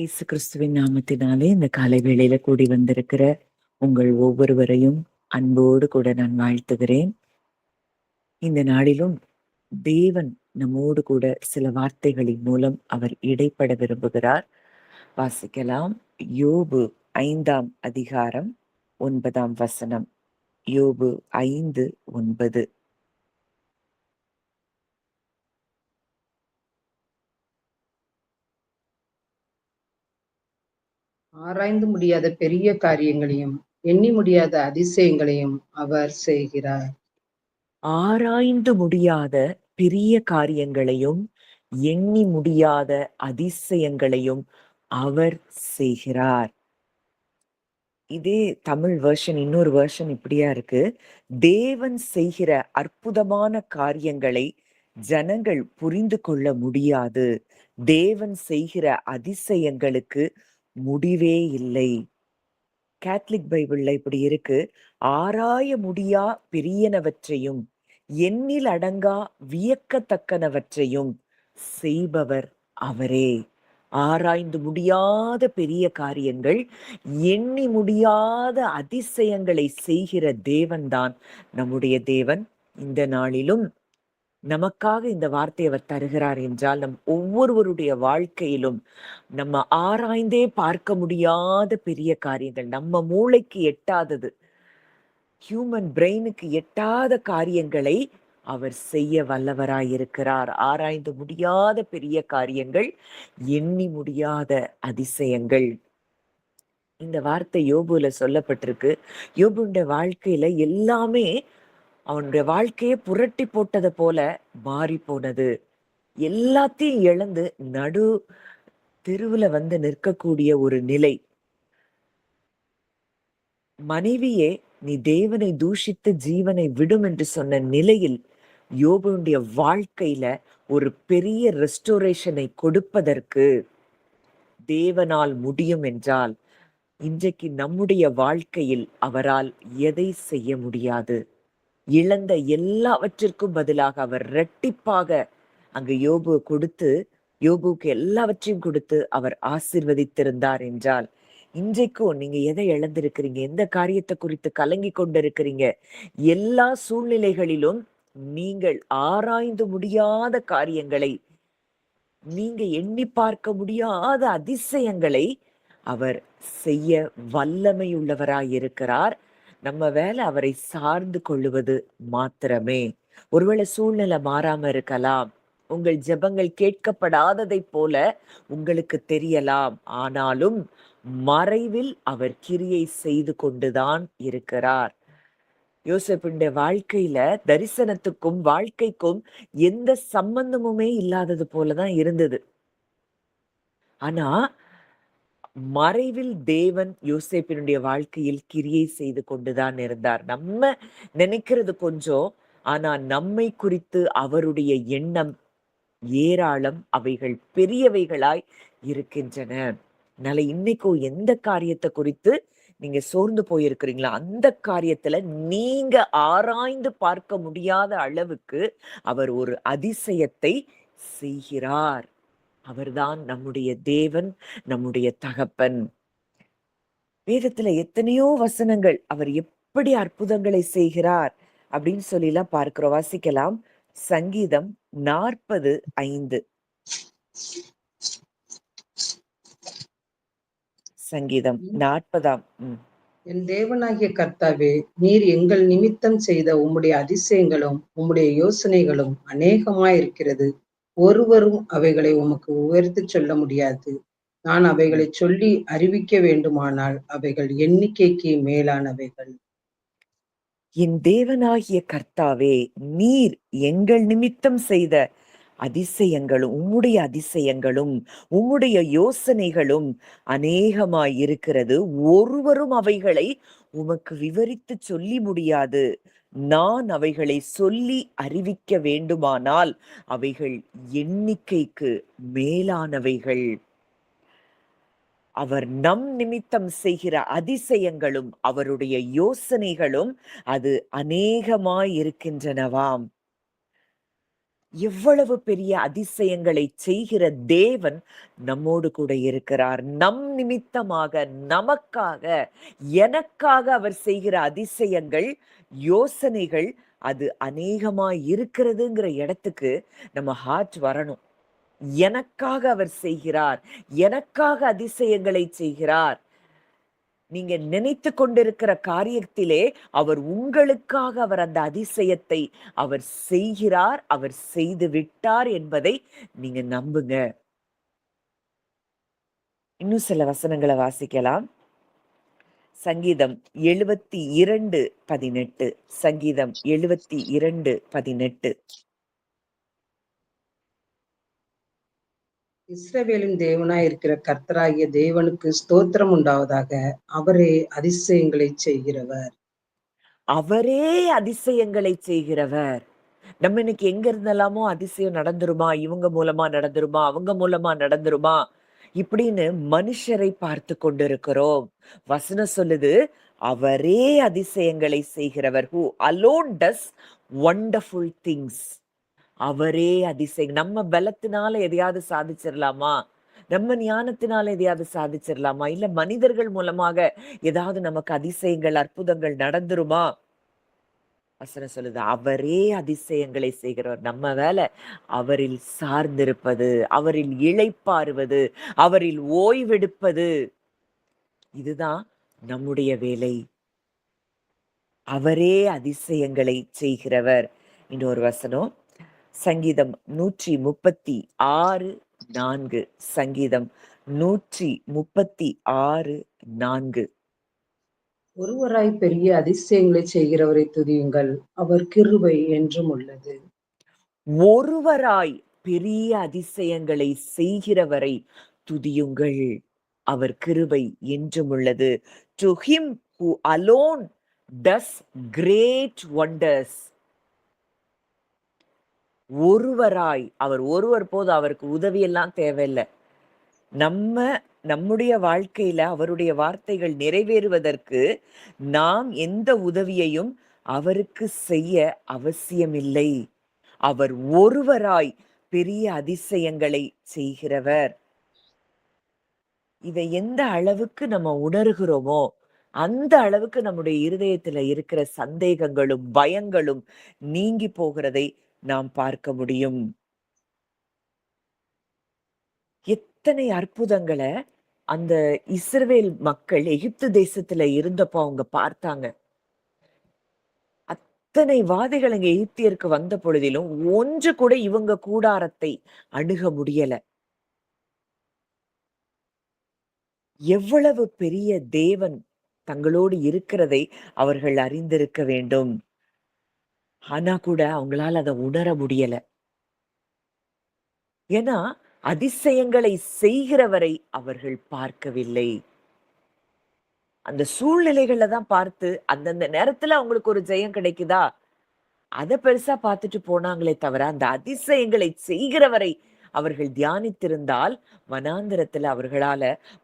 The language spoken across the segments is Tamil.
இயேசு கிறிஸ்துவின் நாமத்தினாலே இந்த காலை வேளையில கூடி வந்திருக்கிற உங்கள் ஒவ்வொருவரையும் அன்போடு கூட நான் வாழ்த்துகிறேன். இந்த நாளிலும் தேவன் நம்மோடு கூட சில வார்த்தைகளின் மூலம் அவர் இடைப்பட விரும்புகிறார். வாசிக்கலாம். யோபு 5ஆம் அதிகாரம் 9ஆம் வசனம். யோபு 5:9. ஆராய்ந்து முடியாத பெரிய காரியங்களையும் எண்ணி முடியாத அதிசயங்களையும் அவர் செய்கிறார். ஆராய்ந்து முடியாத பெரிய காரியங்களையும் எண்ணி முடியாத அதிசயங்களையும் அவர் செய்கிறார். இதே தமிழ் வெர்ஷன், இன்னொரு வெர்ஷன் இப்படியா இருக்கு. தேவன் செய்கிற அற்புதமான காரியங்களை ஜனங்கள் புரிந்து கொள்ள முடியாது. தேவன் செய்கிற அதிசயங்களுக்கு முடிவே இல்லை. கேத்தலிக் பைபிள்ல இப்படி இருக்கு. ஆராய முடியா பெரியனவற்றையும் எண்ணில் அடங்கா வியக்கத்தக்கனவற்றையும் செய்பவர் அவரே. ஆராய்ந்து முடியாத பெரிய காரியங்கள், எண்ணி முடியாத அதிசயங்களை செய்கிற தேவன்தான் நம்முடைய தேவன். இந்த நாளிலும் நமக்காக இந்த வார்த்தையை அவர் தருகிறார் என்றால், நம் ஒவ்வொருவருடைய வாழ்க்கையிலும் நம்ம ஆராய்ந்தே பார்க்க முடியாத பெரிய காரியங்கள், நம்ம மூளைக்கு எட்டாதது, ஹியூமன் பிரெயினுக்கு எட்டாத காரியங்களை அவர் செய்ய வல்லவராயிருக்கிறார். ஆராய்ந்து முடியாத பெரிய காரியங்கள், எண்ணி முடியாத அதிசயங்கள். இந்த வார்த்தை யோபுல சொல்லப்பட்டிருக்கு. யோபுடைய வாழ்க்கையில எல்லாமே அவனுடைய வாழ்க்கையை புரட்டி போட்டதை போல மாறி போனது. எல்லாத்தையும் இழந்து நடு தெருவுல வந்து நிற்கக்கூடிய ஒரு நிலை. மனைவியே நீ தேவனை தூஷித்து ஜீவனை விடும் என்று சொன்ன நிலையில் யோபுடைய வாழ்க்கையில ஒரு பெரிய ரெஸ்டோரேஷனை கொடுப்பதற்கு தேவனால் முடியும் என்றால், இன்றைக்கு நம்முடைய வாழ்க்கையில் அவரால் எதை செய்ய முடியாது? இழந்த எல்லாவற்றிற்கும் பதிலாக அவர் இரட்டிப்பாக அங்கு யோபுக்கு எல்லாவற்றையும் கொடுத்து அவர் ஆசீர்வதித்திருந்தார் என்றால், இன்றைக்கும் நீங்க எதை இழந்திருக்கிறீங்க? எந்த காரியத்தை குறித்து கலங்கி கொண்டிருக்கிறீங்க? எல்லா சூழ்நிலைகளிலும் நீங்கள் ஆராய்ந்து முடியாத காரியங்களை, நீங்க எண்ணி பார்க்க முடியாத அதிசயங்களை அவர் செய்ய வல்லமையுள்ளவராயிருக்கிறார். நம்ம வேலை அவரை சார்ந்து கொள்ளுவது மாத்திரமே. ஒருவேளை சூழ்நிலை மாறாம இருக்கலாம், உங்கள் ஜெபங்கள் கேட்கப்படாததைப் போல உங்களுக்கு தெரியலாம். ஆனாலும் மறைவில் அவர் கிரியை செய்து கொண்டுதான் இருக்கிறார். யோசேப்புடைய வாழ்க்கையில தரிசனத்துக்கும் வாழ்க்கைக்கும் எந்த சம்பந்தமுமே இல்லாதது போலதான் இருந்தது. ஆனா மறைவில் தேவன் யோசேப்பினுடைய வாழ்க்கையில் கிரியை செய்து கொண்டுதான் இருந்தார். நம்ம நினைக்கிறது கொஞ்சம், ஆனா நம்மை குறித்து அவருடைய எண்ணம் ஏராளம், அவைகள் பெரியவைகளாய் இருக்கின்றன. அதனால இன்னைக்கும் எந்த காரியத்தை குறித்து நீங்க சோர்ந்து போயிருக்கிறீங்களா, அந்த காரியத்துல நீங்க ஆராய்ந்து பார்க்க முடியாத அளவுக்கு அவர் ஒரு அதிசயத்தை செய்கிறார். அவர்தான் நம்முடைய தேவன், நம்முடைய தகப்பன். வேதத்துல எத்தனையோ வசனங்கள் அவர் எப்படி அற்புதங்களை செய்கிறார் அப்படின்னு சொல்லிலாம் பார்க்கிறோம். வாசிக்கலாம். சங்கீதம் 40:5. சங்கீதம் 40ஆம். என் தேவனாகிய கர்த்தாவே, நீர் எங்கள் நிமித்தம் செய்த உம்முடைய அதிசயங்களும் உம்முடைய யோசனைகளும் அநேகமாயிருக்கிறது. ஒருவரும் அவைகளை உமக்கு உயர்த்தி சொல்ல முடியாது. நான் அவைகளை சொல்லி அறிவிக்க வேண்டுமானால் அவைகள் எண்ணிக்கைக்கு மேலானவைகள். என் தேவனாகிய கர்த்தாவே, நீர் எங்கள் நிமித்தம் செய்த அதிசயங்களும் உம்முடைய யோசனைகளும் அநேகமாய் இருக்கிறது. ஒருவரும் அவைகளை உமக்கு விவரித்து சொல்லி முடியாது. நான் அவைகளை சொல்லி அறிவிக்க வேண்டுமானால் அவைகள் எண்ணிக்கைக்கு மேலானவைகள். அவர் நம் நிமித்தம் செய்கிற அதிசயங்களும் அவருடைய யோசனைகளும் அது அநேகமாய் இருக்கின்றனவாம். எவ்வளவு பெரிய அதிசயங்களை செய்கிற தேவன் நம்மோடு கூட இருக்கிறார். நம் நிமித்தமாக, நமக்காக, எனக்காக அவர் செய்கிற அதிசயங்கள், யோசனைகள் அது அநேகமாய் இருக்கிறதுங்கிற இடத்துக்கு நம்ம ஹார்ட் வரணும். எனக்காக அவர் செய்கிறார், எனக்காக அதிசயங்களை செய்கிறார். நீங்க நினைத்து கொண்டிருக்கிற காரியத்திலே அவர் உங்களுக்காக அவர் அந்த அதிசயத்தை அவர் செய்கிறார், அவர் செய்து விட்டார் என்பதை நீங்க நம்புங்க. இன்னும் சில வசனங்களை வாசிக்கலாம். சங்கீதம் 72:18. சங்கீதம் 72:18. இஸ்ரவேலின் தேவனாய் இருக்கிற கர்த்தராகிய தேவனுக்கு ஸ்தோத்திரம் உண்டாவதாக. அவரே அதிசயங்களை செய்கிறவர். அவரே அதிசயங்களை செய்கிறவர். நம்ம இன்னைக்கு எங்க இருந்தெல்லாமோ அதிசயம் நடந்துருமா, இவங்க மூலமா நடந்துருமா, அவங்க மூலமா நடந்துருமா இப்படின்னு மனுஷரை பார்த்து கொண்டிருக்கிறோம். வசனம் சொல்லுது, அவரே அதிசயங்களை செய்கிறவர். who alone does wonderful things. அவரே அதிசயம். நம்ம பலத்தினால எதையாவது சாதிச்சிடலாமா, நம்ம ஞானத்தினால எதையாவது சாதிச்சிடலாமா, இல்ல மனிதர்கள் மூலமாக ஏதாவது நமக்கு அதிசயங்கள் அற்புதங்கள் நடந்துருமா? வசனம் சொல்லுது, அவரே அதிசயங்களை செய்கிறவர். நம்ம வேலை அவரில் சார்ந்திருப்பது, அவரில் இளைப்பாறுவது, அவரில் ஓய்வெடுப்பது. இதுதான் நம்முடைய வேலை. அவரே அதிசயங்களை செய்கிறவர். இன்னொரு வசனம், சங்கீதம் 136:4. சங்கீதம் 136:4. ஒருவராய் பெரிய அதிசயங்களை செய்கிறவரை துதியுங்கள், அவர் கிருபை என்றும் உள்ளது. ஒருவராய் பெரிய அதிசயங்களை செய்கிறவரை துதியுங்கள், அவர் கிருபை என்றும் உள்ளது. To him who alone does great wonders. ஒருவராய், அவர் ஒருவர் போது, அவருக்கு உதவியெல்லாம் தேவையில்லை. நம்முடைய வாழ்க்கையில அவருடைய வார்த்தைகள் நிறைவேறுவதற்கு நாம் எந்த உதவியையும் அவருக்கு செய்ய அவசியமில்லை. அவர் ஒருவராய் பெரிய அதிசயங்களை செய்கிறவர். இதை எந்த அளவுக்கு நம்ம உணர்கிறோமோ அந்த அளவுக்கு நம்முடைய இருதயத்துல இருக்கிற சந்தேகங்களும் பயங்களும் நீங்கி போகிறதை நாம் பார்க்க முடியும். எத்தனை அற்புதங்களை அந்த இஸ்ரவேல் மக்கள் எகிப்து தேசத்துல இருந்தப்போ அவங்க பார்த்தாங்க. அத்தனை வாதைகள் அங்க எகிப்தியருக்கு வந்த பொழுதிலும் ஒன்று கூட இவங்க கூடாரத்தை அணுக முடியல. எவ்வளவு பெரிய தேவன் தங்களோடு இருக்கிறதை அவர்கள் அறிந்திருக்க வேண்டும். ஆனா கூட அவங்களால அதை உணர முடியல. ஏன்னா அதிசயங்களை செய்கிறவரை அவர்கள் பார்க்கவில்லை. அந்த சூழ்நிலைகளை தான் பார்த்து அந்தந்த நேரத்துல அவங்களுக்கு ஒரு ஜெயம் கிடைக்குதா அதை பெருசா பார்த்துட்டு போனாங்களே தவிர அந்த அதிசயங்களை செய்கிறவரை அவர்கள் தியானித்திருந்தால் வனாந்திரத்துல அவர்களால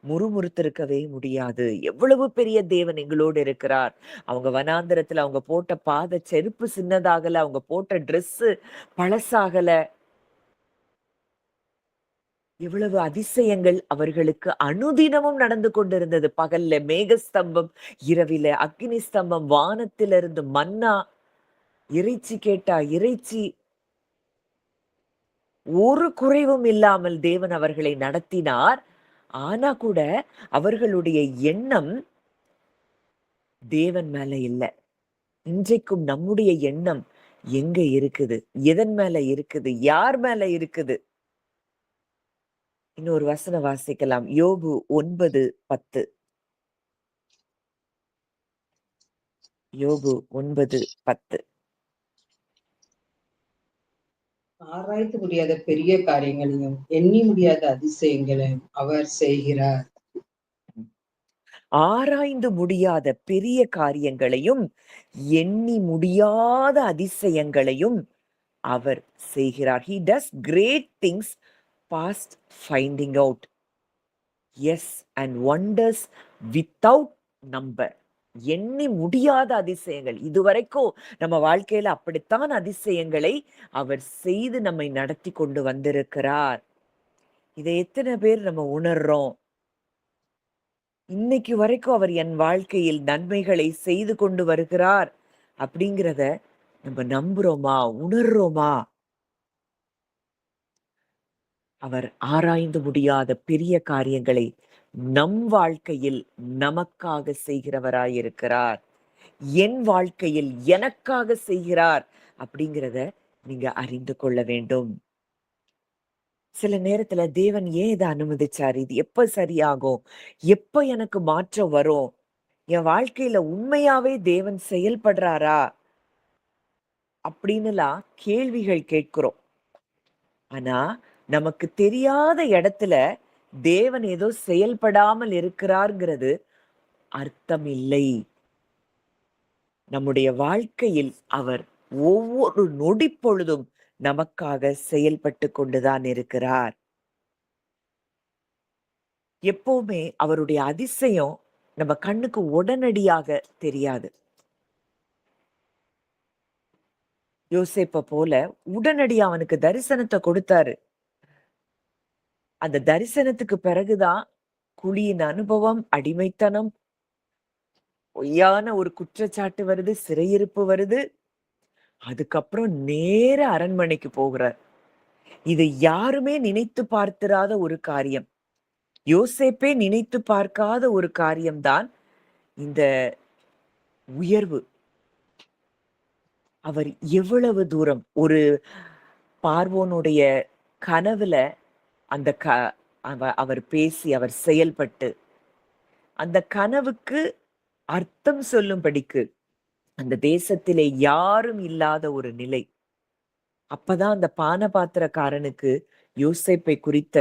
முறுமுறுத்திருக்கவே முடியாது. எவ்வளவு பெரிய தேவன் எங்களோடு இருக்கிறார். அவங்க வனாந்திரத்துல அவங்க போட்ட பாத செருப்பு சின்னதாகல, அவங்க போட்ட ட்ரெஸ் பழசாகல. எவ்வளவு அதிசயங்கள் அவர்களுக்கு அனுதினமும் நடந்து கொண்டிருந்தது. பகல்ல மேகஸ்தம்பம், இரவில அக்னி ஸ்தம்பம், வானத்திலிருந்து மன்னா, இறைச்சி கேட்டா இறைச்சி. ஒரு குறைவும் இல்லாமல் தேவன் அவர்களை நடத்தினார். ஆனா கூட அவர்களுடைய எண்ணம் தேவன் மேல இல்ல. இன்றைக்கும் நம்முடைய எண்ணம் எங்க இருக்குது, எதன் மேல இருக்குது, யார் மேல இருக்குது? இன்னொரு வசனம் வாசிக்கலாம். யோபு 9:10. யோபு 9:10. ஆராய்ந்து முடியாத பெரிய காரியங்களையும் எண்ணி முடியாத அதிசயங்களையும் அவர் செய்கிறார். ஆராய்ந்து முடியாத பெரிய காரியங்களையும் எண்ணி முடியாத அதிசயங்களையும் அவர் செய்கிறார். He does great things past finding out. Yes, and wonders without number. எண்ணி முடியாத அதிசயங்கள். இதுவரைக்கும் நம்ம வாழ்க்கையில அப்படித்தான் அதிசயங்களை அவர் செய்து நம்மை நடத்தி கொண்டு வந்திருக்கிறார். இதை எத்தன பேர் நம்ம உணர்றோம்? இன்னைக்கு வரைக்கும் அவர் என் வாழ்க்கையில் நன்மைகளை செய்து கொண்டு வருகிறார் அப்படிங்கிறத நம்ம நம்புறோமா? உணர்றோமா? அவர் ஆராய்ந்து முடியாத பெரிய காரியங்களை நம் வாழ்க்கையில் நமக்காக செய்கிறவராயிருக்கிறார். என் வாழ்க்கையில் எனக்காக செய்கிறார் அப்படிங்கிறத நீங்க அறிந்து கொள்ள வேண்டும். சில நேரத்துல தேவன் ஏன் இத அனுமதிச்சாரு? இது எப்ப சரியாகும்? எப்ப எனக்கு மாற்றம் வரும்? என் வாழ்க்கையில உண்மையாவே தேவன் செயல்படுறாரா? அப்படின்னுலாம் கேள்விகள் கேட்கிறோம். ஆனா, நமக்கு தெரியாத இடத்துல தேவன் ஏதோ செயல்படாமல் இருக்கிறார்ங்கிறது அர்த்தம் இல்லை. நம்முடைய வாழ்க்கையில் அவர் ஒவ்வொரு நொடி பொழுதும் நமக்காக செயல்பட்டு கொண்டுதான் இருக்கிறார். எப்பவுமே அவருடைய அதிசயம் நம்ம கண்ணுக்கு உடனடியாக தெரியாது. யோசேப்ப போல உடனடியா அவனுக்கு தரிசனத்தை கொடுத்தாரு. அந்த தரிசனத்துக்கு பிறகுதான் குழியின் அனுபவம், அடிமைத்தனம், பொய்யான ஒரு குற்றச்சாட்டு வருது, சிறையிருப்பு வருது. அதுக்கப்புறம் நேர அரண்மனைக்கு போகிறார். இது யாருமே நினைத்து பார்த்திராத ஒரு காரியம். யோசேப்பே நினைத்து பார்க்காத ஒரு காரியம்தான் இந்த உயர்வு. அவர் எவ்வளவு தூரம் ஒரு பார்வோனுடைய கனவுல அந்த அவர் பேசி அவர் செயல்பட்டு அந்த கனவுக்கு அர்த்தம் சொல்லும்படிக்கு அந்த தேசத்திலே யாரும் இல்லாத ஒரு நிலை. அப்பதான் அந்த பானபாத்திரக்காரனுக்கு யோசேப்பை குறித்த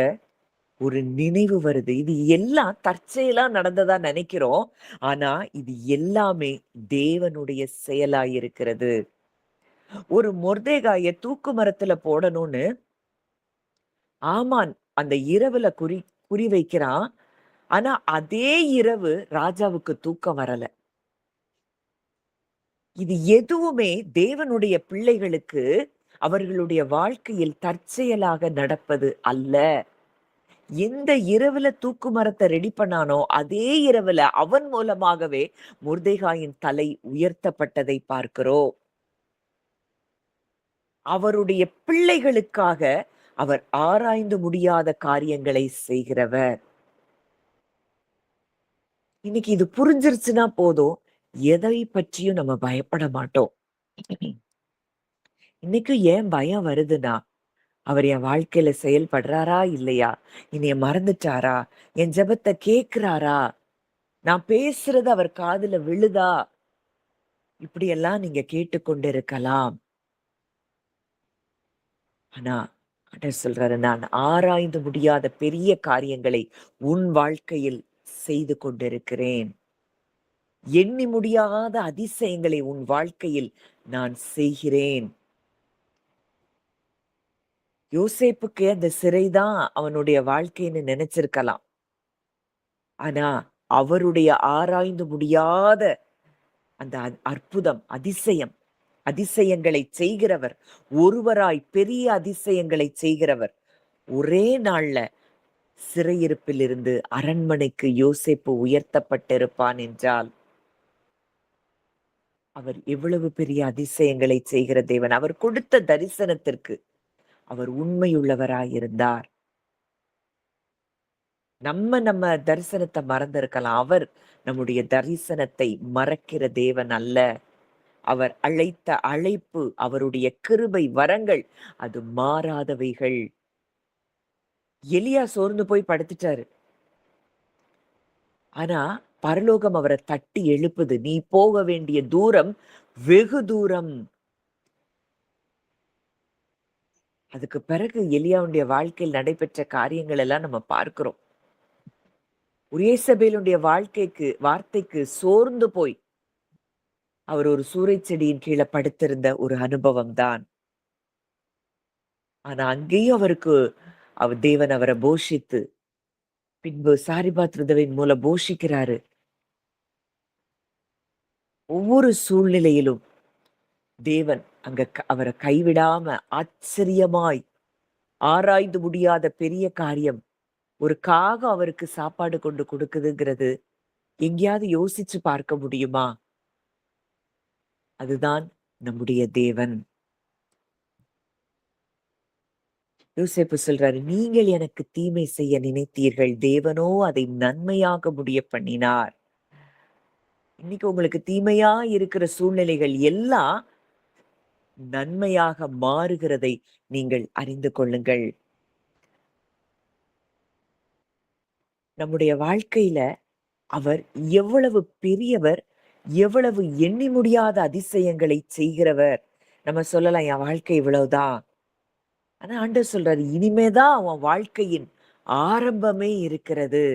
ஒரு நினைவு வருது. இது எல்லாம் தற்செயலா நடந்ததா நினைக்கிறோம். ஆனா இது எல்லாமே தேவனுடைய செயலாயிருக்கிறது. ஒரு மொர்தெகாய தூக்கு மரத்துல போடணும்னு ஆமான் அந்த இரவுல குறி வைக்கிறான். ஆனா அதே இரவு ராஜாவுக்கு தூக்கம் வரல. இது எதுவுமே தேவனுடைய பிள்ளைகளுக்கு அவர்களுடைய வாழ்க்கையில் தற்செயலாக நடப்பது அல்ல. எந்த இரவுல தூக்கு மரத்தை ரெடி பண்ணானோ அதே இரவுல அவன் மூலமாகவே மொர்தெகாயின் தலை உயர்த்தப்பட்டதை பார்க்கிறோம். அவருடைய பிள்ளைகளுக்காக அவர் ஆராய்ந்து முடியாத காரியங்களை செய்கிறவர். இன்னைக்கு இது புரிஞ்சிருச்சுன்னா போதும், எதை பற்றியும் நம்ம பயப்பட மாட்டோம். இன்னைக்கு ஏன் பயம் வருதுன்னா, அவர் என் வாழ்க்கையில செயல்படுறாரா இல்லையா? என்னைய மறந்துட்டாரா? என் ஜெபத்தை கேட்கிறாரா? நான் பேசுறது அவர் காதுல விழுதா? இப்படியெல்லாம் நீங்க கேட்டுக்கொண்டிருக்கலாம். ஆனா ஆண்டவர் சொல்றாரு, நான் ஆராய்ந்து முடியாத பெரிய காரியங்களை உன் வாழ்க்கையில் செய்து கொண்டிருக்கிறேன். எண்ணி முடியாத அதிசயங்களை உன் வாழ்க்கையில் நான் செய்கிறேன். யோசேப்புக்கு அந்த சிறைதான் அவனுடைய வாழ்க்கைன்னு நினைச்சிருக்கலாம். ஆனா அவருடைய ஆராய்ந்து முடியாத அந்த அற்புதம், அதிசயம், அதிசயங்களை செய்கிறவர், ஒருவராய் பெரிய அதிசயங்களை செய்கிறவர், ஒரே நாள்ல சிறையிருப்பிலிருந்து அரண்மனைக்கு யோசேப்பு உயர்த்தப்பட்டிருப்பான் என்றால் அவர் எவ்வளவு பெரிய அதிசயங்களை செய்கிற தேவன். அவர் கொடுத்த தரிசனத்திற்கு அவர் உண்மையுள்ளவராயிருந்தார். நம்ம தரிசனத்தை மறந்திருக்கலாம். அவர் நம்முடைய தரிசனத்தை மறக்கிற தேவன் அல்ல. அவர் அழைத்த அழைப்பு, அவருடைய கிருபை வரங்கள் அது மாறாதவைகள். எலியா சோர்ந்து போய் படுத்துட்டாரு. ஆனா பரலோகம் அவரை தட்டி எழுப்புது. நீ போக வேண்டிய தூரம் வெகு தூரம். அதுக்கு பிறகு எலியாவுடைய வாழ்க்கையில் நடைபெற்ற காரியங்கள் எல்லாம் நம்ம பார்க்கிறோம். யேசபேலுடைய வார்த்தைக்கு சோர்ந்து போய் அவர் ஒரு சூறைச் செடியின் கீழே படுத்திருந்த ஒரு அனுபவம் தான். ஆனா அங்கேயும் தேவன் அவரை போஷித்து பின்பு சாரிபாத் விதவையின் மூலம் போஷிக்கிறாரு. ஒவ்வொரு சூழ்நிலையிலும் தேவன் அங்க அவரை கைவிடாம ஆச்சரியமாய் ஆராய்ந்து முடியாத பெரிய காரியம் ஒரு காகம் அவருக்கு சாப்பாடு கொண்டு கொடுக்குதுங்கிறது எங்கேயாவது யோசிச்சு பார்க்க முடியுமா? அதுதான் நம்முடைய தேவன். யோசேப்பு சொல்றாரு, நீங்கள் எனக்கு தீமை செய்ய நினைத்தீர்கள், தேவனோ அதை நன்மையாக முடிய பண்ணினார். இன்னைக்கு உங்களுக்கு தீமையா இருக்கிற சூழ்நிலைகள் எல்லாம் நன்மையாக மாறுகிறதை நீங்கள் அறிந்து கொள்ளுங்கள். நம்முடைய வாழ்க்கையில அவர் எவ்வளவு பெரியவர், எவ்வளவு எண்ணி முடியாத அதிசயங்களை செய்கிறவர். நம்ம சொல்லலாம், என் வாழ்க்கை இவ்வளவுதான். ஆனா ஆண்டவர் சொல்றாரு, இனிமேதான் அவன் வாழ்க்கையின் ஆரம்பமே இருக்கிறது.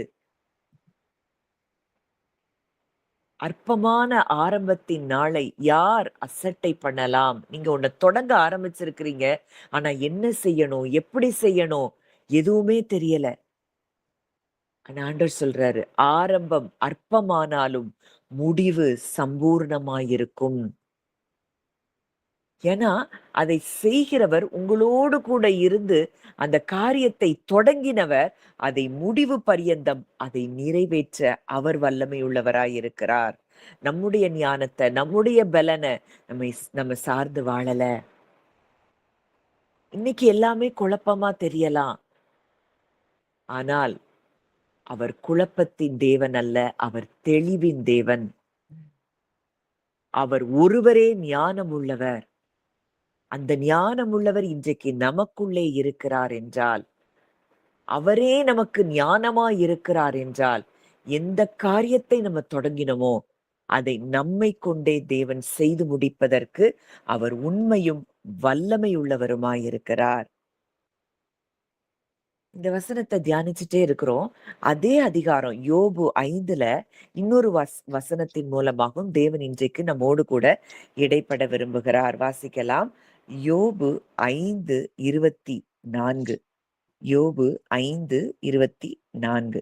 அற்பமான ஆரம்பத்தின் நாளை யார் அசட்டை பண்ணலாம்? நீங்க ஒண்ண தொடங்க ஆரம்பிச்சிருக்கிறீங்க. ஆனா என்ன செய்யணும்? எப்படி செய்யணும்? எதுவுமே தெரியல. ஆனா ஆண்டவர் சொல்றாரு, ஆரம்பம் அற்பமானாலும் முடிவு சம்பூர்ணமாயிருக்கும். ஏன்னா, அதை செய்கிறவர் உங்களோடு கூட இருந்து அந்த காரியத்தை தொடங்கினவர், அதை முடிவு பரியந்தம் அதை நிறைவேற்ற அவர் வல்லமை உள்ளவராய் இருக்கிறார். நம்முடைய ஞானத்த, நம்முடைய பலன நம்ம சார்ந்து வாழல. இன்னைக்கு எல்லாமே குழப்பமா தெரியலாம். ஆனால் அவர் குழப்பத்தின் தேவன் அல்ல, அவர் தெளிவின் தேவன். அவர் ஒருவரே ஞானம் உள்ளவர். அந்த ஞானம் உள்ளவர் இன்றைக்கு நமக்குள்ளே இருக்கிறார் என்றால், அவரே நமக்கு ஞானமாய் இருக்கிறார் என்றால், எந்த காரியத்தை நம்ம தொடங்கினோமோ அதை நம்மை கொண்டே தேவன் செய்து முடிப்பதற்கு அவர் உண்மையும் வல்லமை உள்ளவருமாய் இருக்கிறார். இந்த வசனத்தை தியானிச்சுட்டே இருக்கிறோம். அதே அதிகாரம் யோபு 5ல இன்னொரு வசனத்தின் மூலமாகவும் தேவன் இன்றைக்கு நம்மோடு கூட இடைப்பட விரும்புகிறார். வாசிக்கலாம். யோபு 5:24. யோபு 5:24.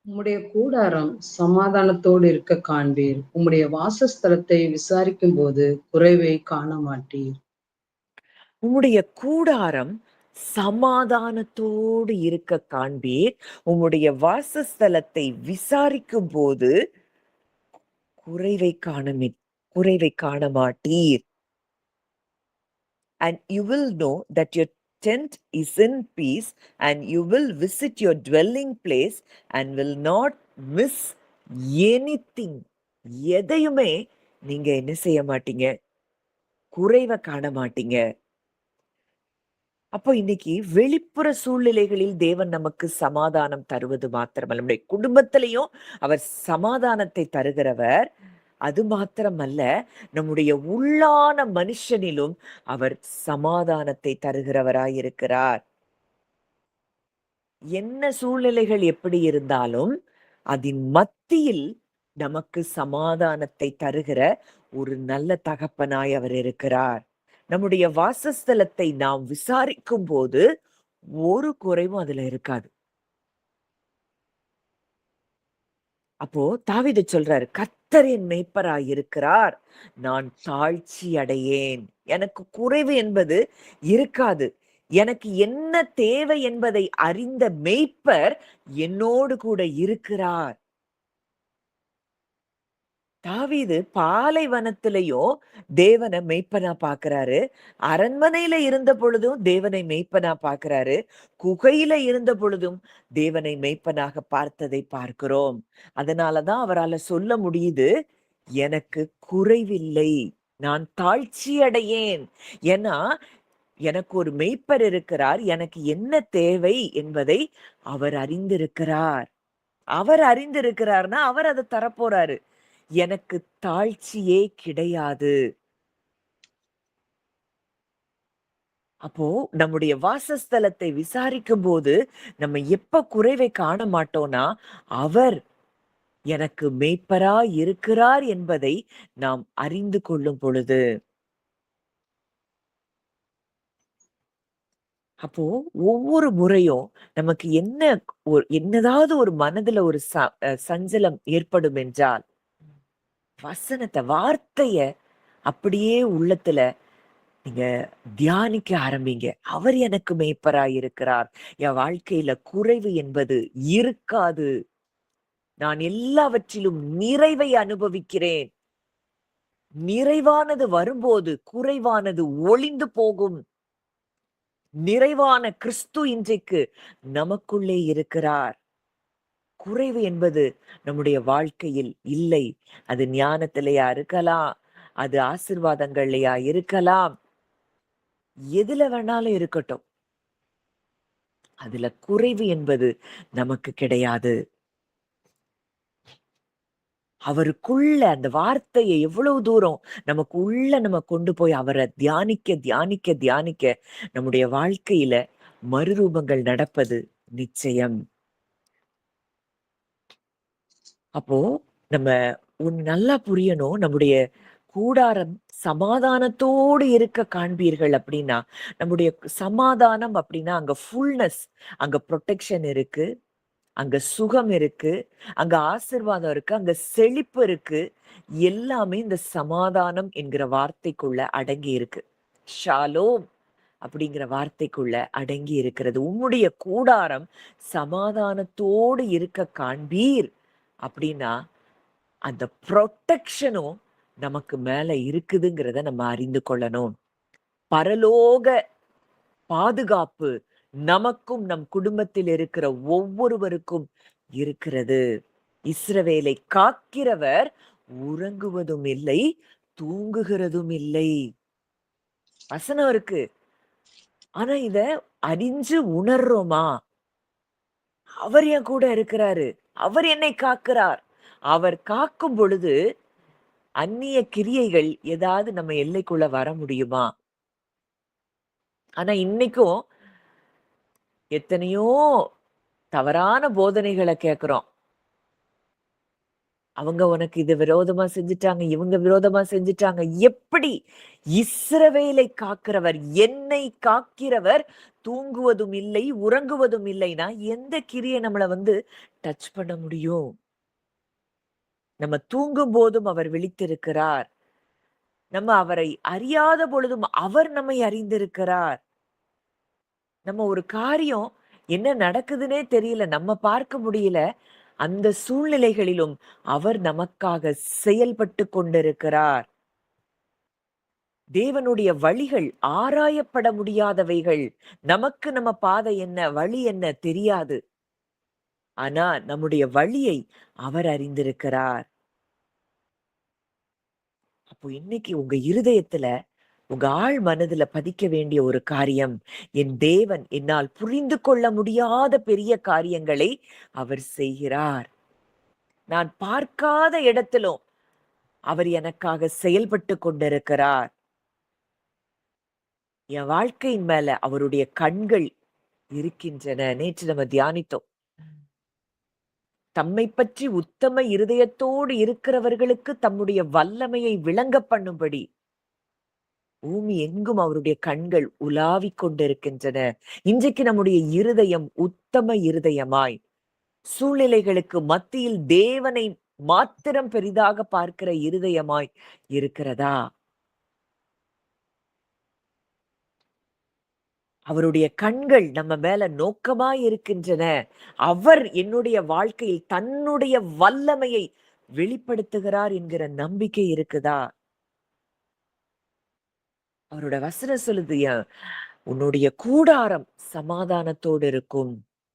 உம்முடைய கூடாரம் சமாதானத்தோடு இருக்க காண்பீர். உம்முடைய வாசஸ்தலத்தை விசாரிக்கும் போது குறைவை காண மாட்டீர். உம்முடைய கூடாரம் சமாதானத்தோடு இருக்க காண்பீர். உம்முடைய வாசஸ்தலத்தை விசாரிக்கும் போது குறைவை காண மாட்டீர். And you will know that your tent is in peace, and you will visit your dwelling place and will not miss anything. எதையுமே நீங்க என்ன செய்ய மாட்டீங்க? குறைவை காண மாட்டீங்க. அப்போ இன்னைக்கு வெளிப்புற சூழ்நிலைகளில் தேவன் நமக்கு சமாதானம் தருவது மாத்திரமல்ல, நம்முடைய குடும்பத்திலையும் அவர் சமாதானத்தை தருகிறவர். அது மாத்திரமல்ல, நம்முடைய உள்ளான மனுஷனிலும் அவர் சமாதானத்தை தருகிறவராயிருக்கிறார். என்ன சூழ்நிலைகள் எப்படி இருந்தாலும் அதன் மத்தியில் நமக்கு சமாதானத்தை தருகிற ஒரு நல்ல தகப்பனாய் அவர் இருக்கிறார். நம்முடைய வாசஸ்தலத்தை நாம் விசாரிக்கும் போது ஒரு குறைவும் அதுல இருக்காது. அப்போ தாவீது சொல்றாரு, கர்த்தர் என் மேய்ப்பராய் இருக்கிறார், நான் தாழ்ச்சி அடையேன். எனக்கு குறைவு என்பது இருக்காது. எனக்கு என்ன தேவை என்பதை அறிந்த மேய்ப்பர் என்னோடு கூட இருக்கிறார். தாவீது பாலைவனத்திலையும் தேவனை மெய்ப்பனா பாக்குறாரு. அரண்மனையில இருந்த பொழுதும் தேவனை மெய்ப்பனா பாக்குறாரு. குகையில இருந்த பொழுதும் தேவனை மெய்ப்பனாக பார்த்ததை பார்க்கிறோம். அதனாலதான் அவரால சொல்ல முடியுது, எனக்கு குறைவில்லை, நான் தாழ்ச்சி அடையேன். ஏன்னா எனக்கு ஒரு மெய்ப்பர் இருக்கிறார். எனக்கு என்ன தேவை என்பதை அவர் அறிந்திருக்கிறார். அவர் அறிந்திருக்கிறார்னா அவர் அதை தரப்போறாரு. எனக்கு தாழ்ச்சியே கிடையாது. அப்போ நம்முடைய வாசஸ்தலத்தை விசாரிக்கும் போது நம்ம எப்ப குறைவை காண மாட்டோம்னா, அவர் எனக்கு மேய்ப்பரா இருக்கிறார் என்பதை நாம் அறிந்து கொள்ளும் பொழுது. அப்போ ஒவ்வொரு முறையும் நமக்கு என்னதாவது ஒரு மனதுல ஒரு சஞ்சலம் ஏற்படும் என்றால், வார்த்தைய அப்படியே உள்ளத்துல நீங்க தியானிக்க ஆரம்பிங்க. அவர் எனக்கு மேய்ப்பராய் இருக்கிறார். என் வாழ்க்கையில குறைவு என்பது இருக்காது. நான் எல்லாவற்றிலும் நிறைவை அனுபவிக்கிறேன். நிறைவானது வரும்போது குறைவானது ஒளிந்து போகும். நிறைவான கிறிஸ்து இன்றைக்கு நமக்குள்ளே இருக்கிறார். குறைவு என்பது நம்முடைய வாழ்க்கையில் இல்லை. அது ஞானத்திலயா இருக்கலாம், அது ஆசீர்வாதங்கள்லயா இருக்கலாம், எதுல வேணாலும் இருக்கட்டும். அதுல குறைவு என்பது நமக்கு கிடையாது. அவருக்குள்ள அந்த வார்த்தையை எவ்வளவு தூரம் நமக்கு உள்ள நம்ம கொண்டு போய் அவரை தியானிக்க தியானிக்க தியானிக்க நம்முடைய வாழ்க்கையில மறுரூபங்கள் நடப்பது நிச்சயம். அப்போ நம்ம ஒண்ணு நல்லா புரியணும். நம்முடைய கூடாரம் சமாதானத்தோடு இருக்க காண்பீர்கள் அப்படின்னா, நம்முடைய சமாதானம் அப்படின்னா அங்க ஃபுல்னஸ், அங்க புரொடெக்ஷன் இருக்கு, அங்க சுகம் இருக்கு, அங்க ஆசீர்வாதம் இருக்கு, அங்க செழிப்பு இருக்கு. எல்லாமே இந்த சமாதானம் என்கிற வார்த்தைக்குள்ள அடங்கி இருக்கு. ஷாலோம் அப்படிங்கிற வார்த்தைக்குள்ள அடங்கி இருக்கிறது. உம்முடைய கூடாரம் சமாதானத்தோடு இருக்க காண்பீர் அப்படின்னா, அந்த புரொட்டெக்ஷனும் நமக்கு மேல இருக்குதுங்கிறத நம்ம அறிந்து கொள்ளணும். பரலோக பாதுகாப்பு நமக்கும் நம் குடும்பத்தில் இருக்கிற ஒவ்வொருவருக்கும் இருக்கிறது. இஸ்ரவேலை காக்கிறவர் உறங்குவதும் இல்லை, தூங்குகிறதும் இல்லை. வசனம் இருக்கு. ஆனா இத அறிஞ்சு உணர்றோமா? அவர் என் கூட இருக்கிறாரு. அவர் என்னை காக்கிறார். அவர் காக்கும் பொழுது அந்நிய கிரியைகள் ஏதாவது நம்ம எல்லைக்குள்ள வர முடியுமா? ஆனா இன்னைக்கும் எத்தனையோ தவறான போதனைகளை கேட்கிறோம். அவங்க உனக்கு இது விரோதமா செஞ்சுட்டாங்க, இவங்க விரோதமா செஞ்சுட்டாங்க. எப்படி? இஸ்ரவேலை காக்கிறவர், என்னை காக்கிறவர் தூங்குவதும் இல்லை, உறங்குவதும் இல்லைன்னா எந்த கிரியை நம்மள டச் பண்ண முடியும்? நம்ம தூங்கும் போதும் அவர் விழித்திருக்கிறார். நம்ம அவரை அறியாத பொழுதும் அவர் நம்மை அறிந்திருக்கிறார். நம்ம ஒரு காரியம் என்ன நடக்குதுன்னே தெரியல, நம்ம பார்க்க முடியல. அந்த சூழ்நிலைகளிலும் அவர் நமக்காக செயல்பட்டு கொண்டிருக்கிறார். தேவனுடைய வழிகள் ஆராயப்பட முடியாதவைகள். நமக்கு நம்ம பாதை என்ன, வழி என்ன தெரியாது. ஆனா நம்முடைய வழியை அவர் அறிந்திருக்கிறார். அப்போ இன்னைக்கு உங்க இருதயத்துல, உங்க ஆழ் மனதுல பதிக்க வேண்டிய ஒரு காரியம், என் தேவன் என்னால் புரிந்து கொள்ள முடியாத பெரிய காரியங்களை அவர் செய்கிறார். நான் பார்க்காத இடத்திலும் அவர் எனக்காக செயல்பட்டு கொண்டிருக்கிறார். என் வாழ்க்கையின் மேல அவருடைய கண்கள் இருக்கின்றன. நேற்று நம்ம தியானித்தோம். தம்மை பற்றி உத்தம இருதயத்தோடு இருக்கிறவர்களுக்கு தம்முடைய வல்லமையை விளங்க பண்ணும்படி பூமி எங்கும் அவருடைய கண்கள் உலாவிக் கொண்டிருக்கின்றன. இன்றைக்கு நம்முடைய இருதயம் உத்தம இருதயமாய், சூழ்நிலைகளுக்கு மத்தியில் தேவனை மாத்திரம் பெரிதாக பார்க்கிற இருதயமாய் இருக்கிறதா? அவருடைய கண்கள் நம்ம மேல நோக்கமாய் இருக்கின்றன. அவர் என்னுடைய வாழ்க்கையில் தன்னுடைய வல்லமையை வெளிப்படுத்துகிறார் என்கிற நம்பிக்கை இருக்குதா? அவரோட வசனம் சொல்லுது, உன்னுடைய கூடாரம் சமாதானத்தோடு இருக்கும்.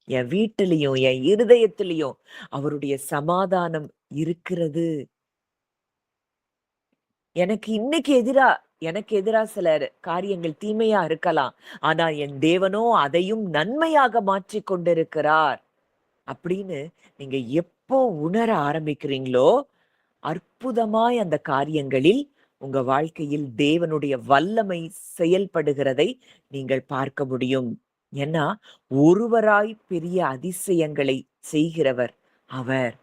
என் வீட்டிலையும் என் இருதயத்திலையும் அவருடைய சமாதானம் இருக்கிறது. எனக்கு எதிரா சில காரியங்கள் தீமையா இருக்கலாம். ஆனா என் தேவனோ அதையும் நன்மையாக மாற்றிக் கொண்டிருக்கிறார் அப்படின்னு நீங்க எப்போ உணர ஆரம்பிக்கிறீங்களோ, அற்புதமாய் அந்த காரியங்களில் உங்க வாழ்க்கையில் தேவனுடைய வல்லமை செயல்படுகிறதை நீங்கள் பார்க்க முடியும். ஏன்னா ஒருவராய் பெரிய அதிசயங்களை செய்கிறவர் அவர்.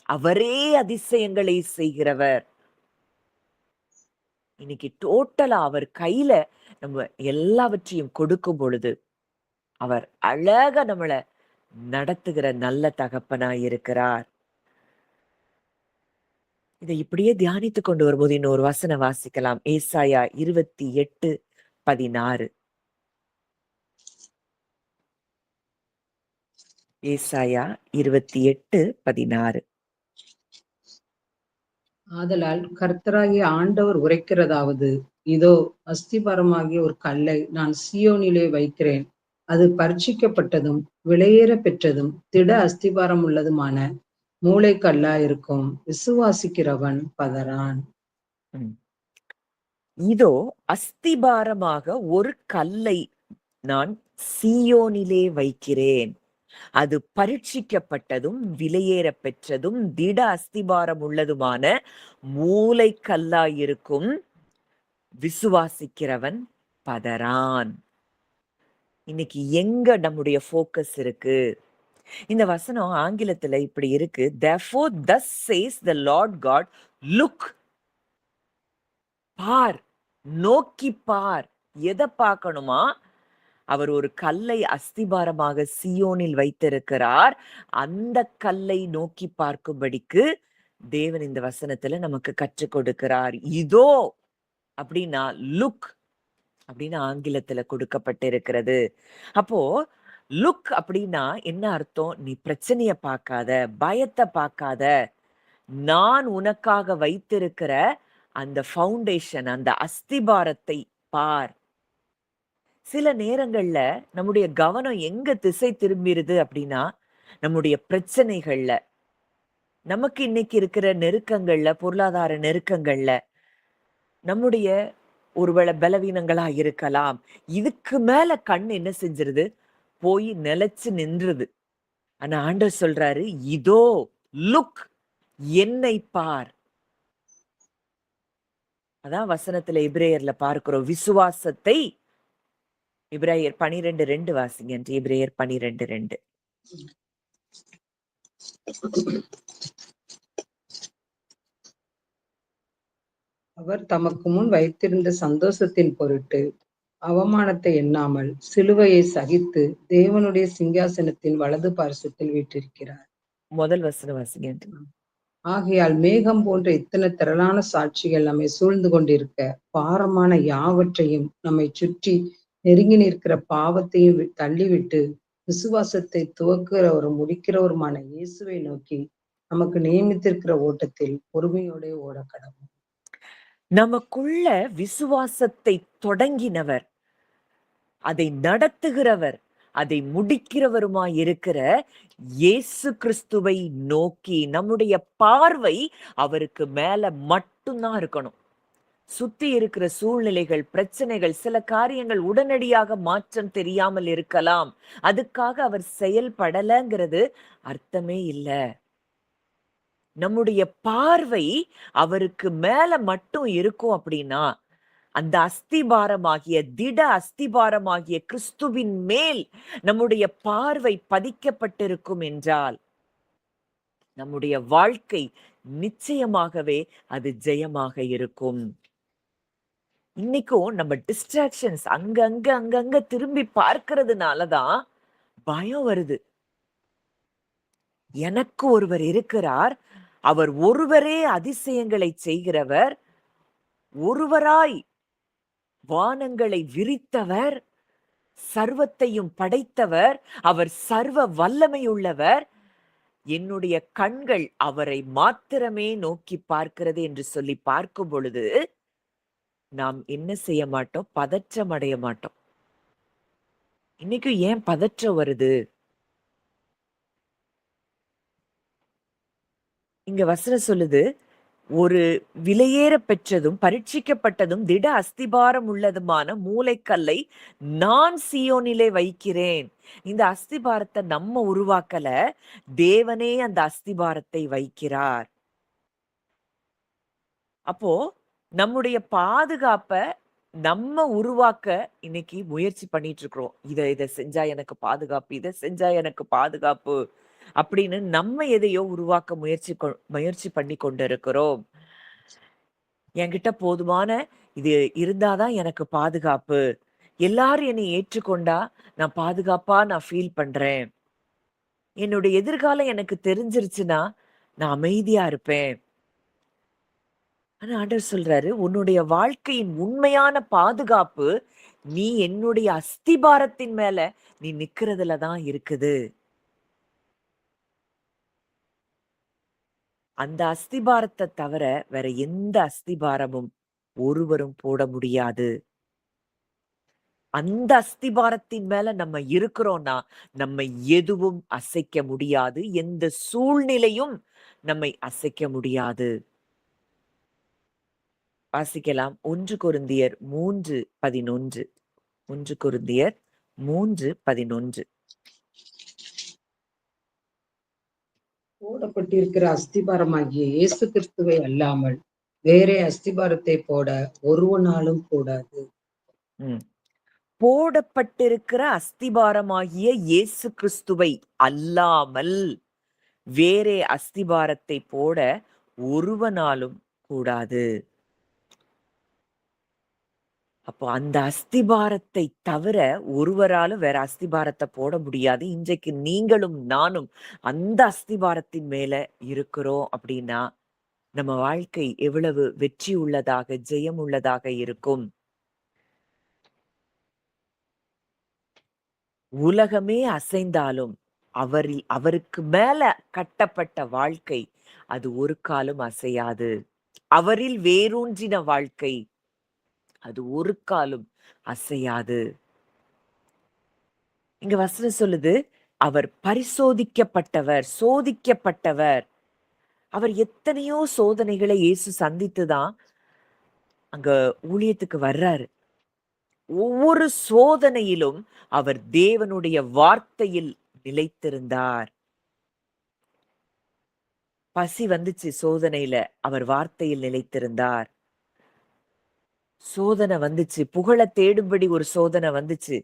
அவரே அதிசயங்களை செய்கிறவர். இன்னைக்கு டோட்டலா அவர் கையில நம்ம எல்லாவற்றையும் கொடுக்கும் பொழுது அவர் அழகா நம்மள நடத்துகிற நல்ல தகப்பனாய் இருக்கிறார். இதை இப்படியே தியானித்து கொண்டு வரும்போது இன்னொரு வசனம் வாசிக்கலாம். ஏசாயா 28:16. ஏசாயா 28:16. ஆதலால் கர்த்தராகிய ஆண்டவர் உரைக்கிறதாவது, இதோ அஸ்திபாரமாகிய ஒரு கல்லை நான் சீயோனிலே வைக்கிறேன். அது பரீட்சிக்கப்பட்டதும் விலையேற பெற்றதும் திட அஸ்திபாரம் உள்ளதுமான மூலைக்கல்லா இருக்கும். விசுவாசிக்கிறவன் பதறான். ம். இதோ அஸ்திபாரமாக ஒரு கல்லை நான் சீயோனிலே வைக்கிறேன். அது பரீட்சிக்கப்பட்டதும் விலையேற பெற்றதும் திட அஸ்திபாரம் உள்ளதுமான மூலைக்கல்லாயிருக்கும். விசுவாசிக்கிறவன் பதறான். இன்னைக்கு எங்க நம்முடைய ஃபோக்கஸ் இருக்கு? இந்த வசனம் ஆங்கிலத்துல இப்படி இருக்கு. Therefore thus says the Lord God, look, பார், நோக்கி பார். எதை பார்க்கணுமா? அவர் ஒரு கல்லை அஸ்திபாரமாக சீயோனில் வைத்திருக்கிறார். அந்த கல்லை நோக்கி பார்க்கும்படிக்கு தேவன் இந்த வசனத்துல நமக்கு கற்றுக் கொடுக்கிறார். இதோ அப்படின்னா லுக் அப்படின்னு ஆங்கிலத்துல கொடுக்கப்பட்டிருக்கிறது. அப்போ லுக் அப்படின்னா என்ன அர்த்தம்? நீ பிரச்சனைய பார்க்காத, பயத்தை பார்க்காத, நான் உனக்காக வைத்திருக்கிற அந்த ஃபவுண்டேஷன், அந்த அஸ்திபாரத்தை பார். சில நேரங்கள்ல நம்முடைய கவனம் எங்க திசை திரும்பிருது அப்படின்னா, நம்முடைய பிரச்சனைகள்ல, நமக்கு இன்னைக்கு இருக்கிற நெருக்கங்கள்ல, பொருளாதார நெருக்கங்கள்ல, நம்முடைய ஒருவேளை பலவீனங்களா இருக்கலாம். இதுக்கு மேல கண் என்ன செஞ்சிருது? போய் நிலைச்சு நின்றுது. ஆனா ஆண்டவர் சொல்றாரு, இதோ லுக், என்னை பார். அதான் வசனத்துல எபிரேயர்ல பார்க்கிறோம். விசுவாசத்தை எபிரேயர் 12:2 வாசிங்க. எபிரேயர் 12:2. அவர் தமக்கு முன் வைத்திருந்த சந்தோஷத்தின் பொருட்டு அவமானத்தை எண்ணாமல் சிலுவையை சகித்து தேவனுடைய சிங்காசனத்தின் வலது பார்சத்தில் வீற்றிருக்கிறார். முதல் வசனம் வாசிங்க. ஆகையால் மேகம் போன்ற இத்தனை திரளான சாட்சிகள் நம்மை சூழ்ந்து கொண்டிருக்க, பாரமான யாவற்றையும் நம்மை சுற்றி நெருங்கி நிற்கிற பாவத்தையும் தள்ளிவிட்டு விசுவாசத்தை துவக்குகிறவரும் முடிக்கிறவருமான இயேசுவை நோக்கி நமக்கு நியமித்திருக்கிற ஓட்டத்தில் பொறுமையோட ஓட கடவுள். நமக்குள்ள விசுவாசத்தை தொடங்கினவர், அதை நடத்துகிறவர், அதை முடிக்கிறவருமாய் இருக்கிற இயேசு கிறிஸ்துவை நோக்கி நம்முடைய பார்வை அவருக்கு மேல மட்டும்தான் இருக்கணும். சுத்தி இருக்கிற சூழ்நிலைகள், பிரச்சனைகள், சில காரியங்கள் உடனடியாக மாற்றம் தெரியாமல் இருக்கலாம். அதுக்காக அவர் செயல்படலைங்கிறது அர்த்தமே இல்லை. நம்முடைய பார்வை அவருக்கு மேல மட்டும் இருக்கும் அப்படின்னா, அந்த அஸ்திபாரமாகிய திட அஸ்திபாரமாகிய கிறிஸ்துவின் மேல் நம்முடைய பார்வை பதிக்கப்பட்டிருக்கும் என்றால், நம்முடைய வாழ்க்கை நிச்சயமாகவே அது ஜெயமாக இருக்கும். இன்னைக்கும் நம்ம டிஸ்ட்ராக்ஷன்ஸ் அங்கங்க திரும்பி பார்க்கிறதுனாலதான் பயம் வருது. எனக்கு ஒருவர் இருக்கிறார், அவர் ஒருவரே அதிசயங்களை செய்கிறவர், ஒருவராய் வானங்களை விரித்தவர், சர்வத்தையும் படைத்தவர், அவர் சர்வ வல்லமையுள்ளவர். என்னுடைய கண்கள் அவரை மாத்திரமே நோக்கி பார்க்கிறது என்று சொல்லி பார்க்கும் பொழுது நாம் என்ன செய்ய மாட்டோம்? பதற்றம் அடைய மாட்டோம். இன்னைக்கு ஏன் பதற்றம் வருது? இங்க வசனம் சொல்லுது, ஒரு விலையேற பெற்றதும் பரீட்சிக்கப்பட்டதும் திட அஸ்திபாரம் உள்ளதுமான மூலைக்கல்லை நான் சீயோனிலே வைக்கிறேன். இந்த அஸ்திபாரத்தை நம்ம உருவாக்கல, தேவனே அந்த அஸ்திபாரத்தை வைக்கிறார். அப்போ நம்முடைய பாதுகாப்ப நம்ம உருவாக்க இன்னைக்கு முயற்சி பண்ணிட்டு இருக்கிறோம். இதை செஞ்சா எனக்கு பாதுகாப்பு, இதை செஞ்சா எனக்கு பாதுகாப்பு அப்படின்னு நம்ம எதையோ உருவாக்க முயற்சி பண்ணி கொண்டு இருக்கிறோம். என்கிட்ட போதுமான இது இருந்தாதான் எனக்கு பாதுகாப்பு, எல்லாரும் என்னை ஏற்றுக்கொண்டா நான் பாதுகாப்பா நான் ஃபீல் பண்றேன், என்னுடைய எதிர்காலம் எனக்கு தெரிஞ்சிருச்சுன்னா நான் அமைதியா இருப்பேன், ஆனா ஆண்டவர் சொல்றாரு, உன்னுடைய வாழ்க்கையின் உண்மையான பாதுகாப்பு நீ என்னுடைய அஸ்திபாரத்தின் மேல நீ நிக்கிறதுல தான் இருக்குது. அந்த அஸ்திபாரத்த தவிர வேற எந்த அஸ்திபாரமும் ஒருவரும் போட முடியாது. அந்த அஸ்திபாரத்தின் மேல நம்ம இருக்கிறோம்னா, நம்மை எதுவும் அசைக்க முடியாது. எந்த சூழ்நிலையும் நம்மை அசைக்க முடியாது. வாசிக்கலாம். 1 கொரிந்தியர் 3:11. 1 கொரிந்தியர் 3:11. போடப்பட்டிருக்கிற அஸ்திபாரமாகிய இயேசு கிறிஸ்துவை அல்லாமல் வேறே அஸ்திபாரத்தை போட ஒருவனாலும் கூடாது. ம். போடப்பட்டிருக்கிற அஸ்திபாரமாகிய இயேசு கிறிஸ்துவை அல்லாமல் வேறே அஸ்திபாரத்தை போட ஒருவனாலும் கூடாது. அப்போ அந்த அஸ்திபாரத்தை தவிர ஒருவராலும் வேற அஸ்திபாரத்த போட முடியாது. இன்றைக்கு நீங்களும் நானும் அந்த அஸ்திபாரத்தின் மேல இருக்கிறோம் அப்படின்னா, நம்ம வாழ்க்கை எவ்வளவு வெற்றி உள்ளதாக, ஜெயம் உள்ளதாக இருக்கும். உலகமே அசைந்தாலும் அவருக்கு மேல கட்டப்பட்ட வாழ்க்கை அது ஒரு காலும் அசையாது. அவரில் வேரூன்றின வாழ்க்கை அது ஒரு காலும் அசையாது. இங்க வசனம் சொல்லுது, அவர் பரிசோதிக்கப்பட்டவர், சோதிக்கப்பட்டவர். அவர் எத்தனையோ சோதனைகளை இயேசு சந்தித்து தான் அங்க ஊழியத்துக்கு வர்றாரு. ஒவ்வொரு சோதனையிலும் அவர் தேவனுடைய வார்த்தையில் நிலைத்திருந்தார். பசி வந்துச்சு சோதனையில, அவர் வார்த்தையில் நிலைத்திருந்தார். சோதனை வந்துச்சு, புகழ தேடும்படி ஒரு சோதனை வந்துச்சு.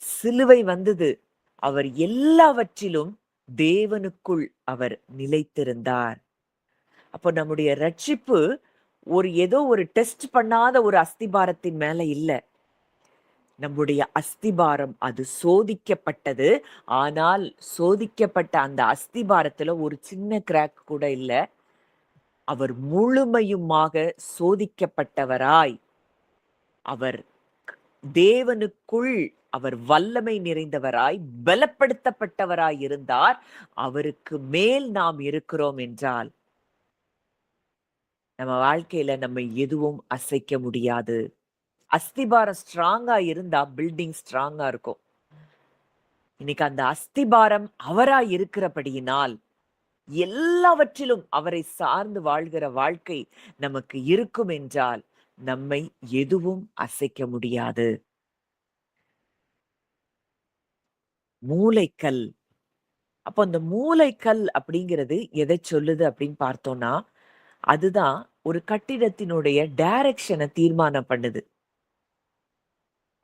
சிலுவை வந்தது. அவர் எல்லாவற்றிலும் தேவனுக்குள் அவர் நிலைத்திருந்தார். அப்போ நம்முடைய ரட்சிப்பு ஏதோ ஒரு டெஸ்ட் பண்ணாத ஒரு அஸ்திபாரத்தின் மேல இல்ல. நம்முடைய அஸ்திபாரம் அது சோதிக்கப்பட்டது. ஆனால் சோதிக்கப்பட்ட அந்த அஸ்திபாரத்துல ஒரு சின்ன கிராக் கூட இல்ல. அவர் முழுமையுமாக சோதிக்கப்பட்டவராய், அவர் தேவனுக்குள் அவர் வல்லமை நிறைந்தவராய், பலப்படுத்தப்பட்டவராய் இருந்தார். அவருக்கு மேல் நாம் இருக்கிறோம் என்றால், நம்ம வாழ்க்கையில நம்ம எதுவும் அசைக்க முடியாது. அஸ்திபாரம் ஸ்ட்ராங்கா இருந்தா பில்டிங் ஸ்ட்ராங்கா இருக்கும். இன்னைக்கு அந்த அஸ்திபாரம் அவராய் இருக்கிறபடியினால் எல்லாவற்றிலும் அவரை சார்ந்து வாழ்கிற வாழ்க்கை நமக்கு இருக்கும் என்றால் நம்மை எதுவும் அசைக்க முடியாது. மூலைக்கல். அப்போ அந்த மூலைக்கல் அப்படிங்கிறது எதை சொல்லுது அப்படின்னு பார்த்தோம்னா, அதுதான் ஒரு கட்டிடத்தினுடைய டைரக்ஷனை தீர்மானம் பண்ணுது.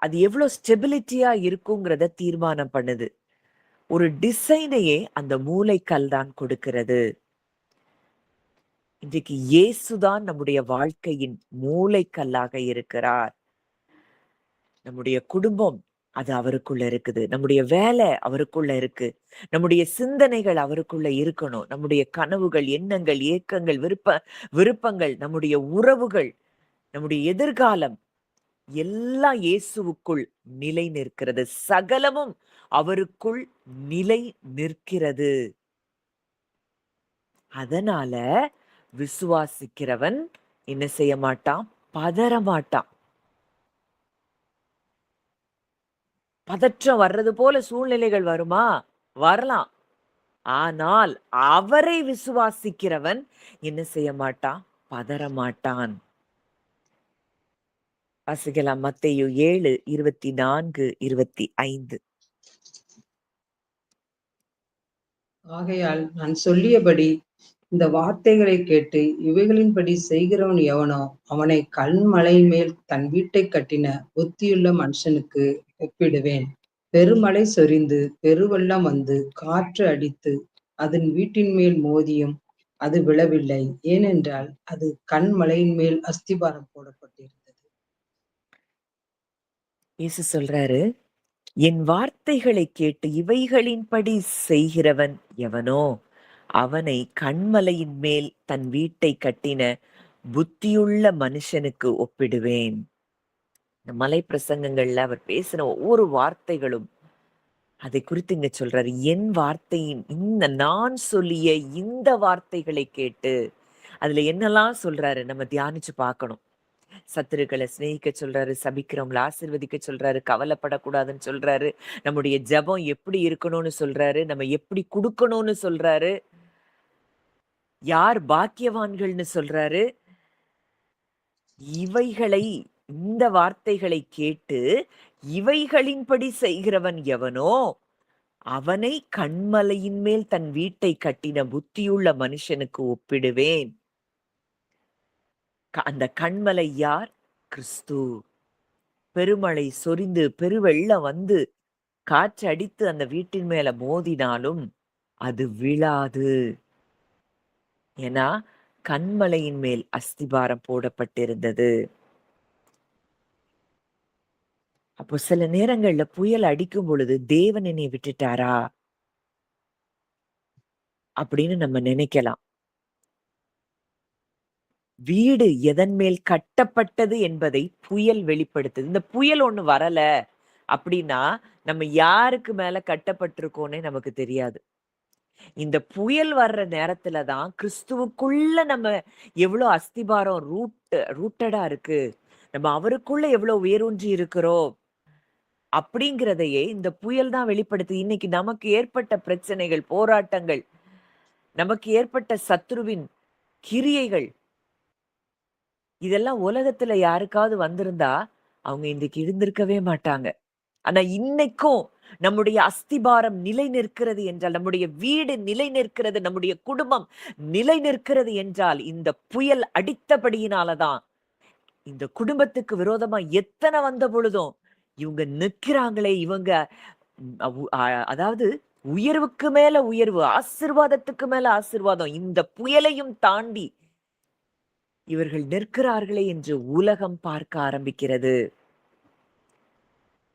அது எவ்வளவு ஸ்டெபிலிட்டியா இருக்குங்கிறத தீர்மானம் பண்ணுது. ஒரு டிசைனையே அந்த மூலைக்கல் தான் கொடுக்கிறது. இன்றைக்கு இயேசுதான் நம்முடைய வாழ்க்கையின் மூலைக்கல்லாக இருக்கிறார். நம்முடைய குடும்பம் அது அவருக்குள்ள இருக்குது. நம்முடைய வேலை அவருக்குள்ள இருக்கு. நம்முடைய சிந்தனைகள் அவருக்குள்ள இருக்கணும். நம்முடைய கனவுகள், எண்ணங்கள், ஏக்கங்கள், விருப்பங்கள், நம்முடைய உறவுகள், நம்முடைய எதிர்காலம் எல்லாம் இயேசுவுக்குள் நிலை நிற்கிறது. சகலமும் அவருக்குள் நிலை நிற்கிறது. அதனால விசுவாசிக்கிறவன் என்ன செய்ய மாட்டான்? பதற மாட்டான். பதற்றம் வர்றது போல சூழ்நிலைகள் வருமா? வரலாம். ஆனால் அவரை விசுவாசிக்கிறவன் என்ன செய்ய மாட்டான்? பதற மாட்டான். வாசிக்கலாம். மத்தேயு 7:24, 25. ஆகையால் நான் சொல்லியபடி இந்த வார்த்தைகளை கேட்டு இவைகளின்படி செய்கிறவன் எவனோ அவனை கல்மலை மேல் தன் வீட்டை கட்டின புத்தியுள்ள மனுஷனுக்கு ஒப்பிடுவேன். பெருமழை சொரிந்து பெருவெள்ளம் வந்து காற்று அடித்து அதன் வீட்டின் மேல் மோதியும் அது விழவில்லை. ஏனென்றால் அது கன்மலையின் மேல் அஸ்திபாரம் போடப்பட்டிருந்தது. இயேசு சொல்றாரு, என் வார்த்தைகளை கேட்டு இவைகளின்படி செய்கிறவன் எவனோ அவனை கன்மலையின் மேல் தன் வீட்டை கட்டின புத்தியுள்ள மனுஷனுக்கு ஒப்பிடுவேன். இந்த மலை பிரசங்கங்கள்ல அவர் பேசின ஒவ்வொரு வார்த்தைகளும் அதை குறித்து இங்க சொல்றாரு. என் வார்த்தையின் நான் சொல்லிய இந்த வார்த்தைகளை கேட்டு, அதுல என்னெல்லாம் சொல்றாரு நம்ம தியானிச்சு பார்க்கணும். சத்துருக்களை சிநேகிக்க சொல்றாரு, சபிக்கிறவங்கள ஆசீர்வதிக்க சொல்றாரு, கவலைப்படக்கூடாதுன்னு சொல்றாரு, நம்முடைய ஜெபம் எப்படி இருக்கணும்னு சொல்றாரு, நம்ம எப்படி குடுக்கணும்னு சொல்றாரு, யார் பாக்கியவான்கள்னு சொல்றாரு. இவைகளை இந்த வார்த்தைகளை கேட்டு இவைகளின்படி செய்கிறவன் எவனோ அவனை கன்மலையின் மேல் தன் வீட்டை கட்டின புத்தியுள்ள மனுஷனுக்கு ஒப்பிடுவேன். அந்த கன்மலை யார்? கிறிஸ்து. பெருமழை சொரிந்து பெருவெள்ளம் வந்து காற்று அடித்து அந்த வீட்டின் மேல மோதினாலும் அது விழாது. ஏன்னா கன்மலையின் மேல் அஸ்திபாரம் போடப்பட்டிருந்தது. அப்போ சில நேரங்கள்ல புயல் அடிக்கும் பொழுது தேவன் என்னை விட்டுட்டாரா அப்படின்னு நம்ம நினைக்கலாம். வீடு எதன் மேல் கட்டப்பட்டது என்பதை புயல் வெளிப்படுத்துது. இந்த புயல் ஒண்ணு வரல அப்படின்னா நம்ம யாருக்கு மேல கட்டப்பட்டிருக்கோன்னே நமக்கு தெரியாது. இந்த புயல் வர்ற நேரத்துல தான் கிறிஸ்துவுக்குள்ள நம்ம எவ்வளவு அஸ்திபாரம் ரூட்டடா இருக்கு, நம்ம அவருக்குள்ள எவ்வளவு வேரூன்றி இருக்கிறோம் அப்படிங்கிறதையே இந்த புயல் தான் வெளிப்படுத்து. இன்னைக்கு நமக்கு ஏற்பட்ட பிரச்சனைகள், போராட்டங்கள், நமக்கு ஏற்பட்ட சத்துருவின் கிரியைகள், இதெல்லாம் உலகத்துல யாருக்காவது வந்திருந்தா அவங்க இன்றைக்கு இருந்திருக்கவே மாட்டாங்க. ஆனா இன்னைக்கும் நம்முடைய அஸ்திபாரம் நிலை நிற்கிறது என்றால், நம்முடைய வீடு நிலை நிற்கிறது, நம்முடைய குடும்பம் நிலை நிற்கிறது என்றால் இந்த புயல் அடித்தபடியினாலதான். இந்த குடும்பத்துக்கு விரோதமா எத்தனை வந்த பொழுதும் இவங்க நிற்கிறாங்களே, இவங்க அதாவது உயர்வுக்கு மேல உயர்வு, ஆசீர்வாதத்துக்கு மேல ஆசீர்வாதம், இந்த புயலையும் தாண்டி இவர்கள் நிற்கிறார்களே என்று உலகம் பார்க்க ஆரம்பிக்கிறது.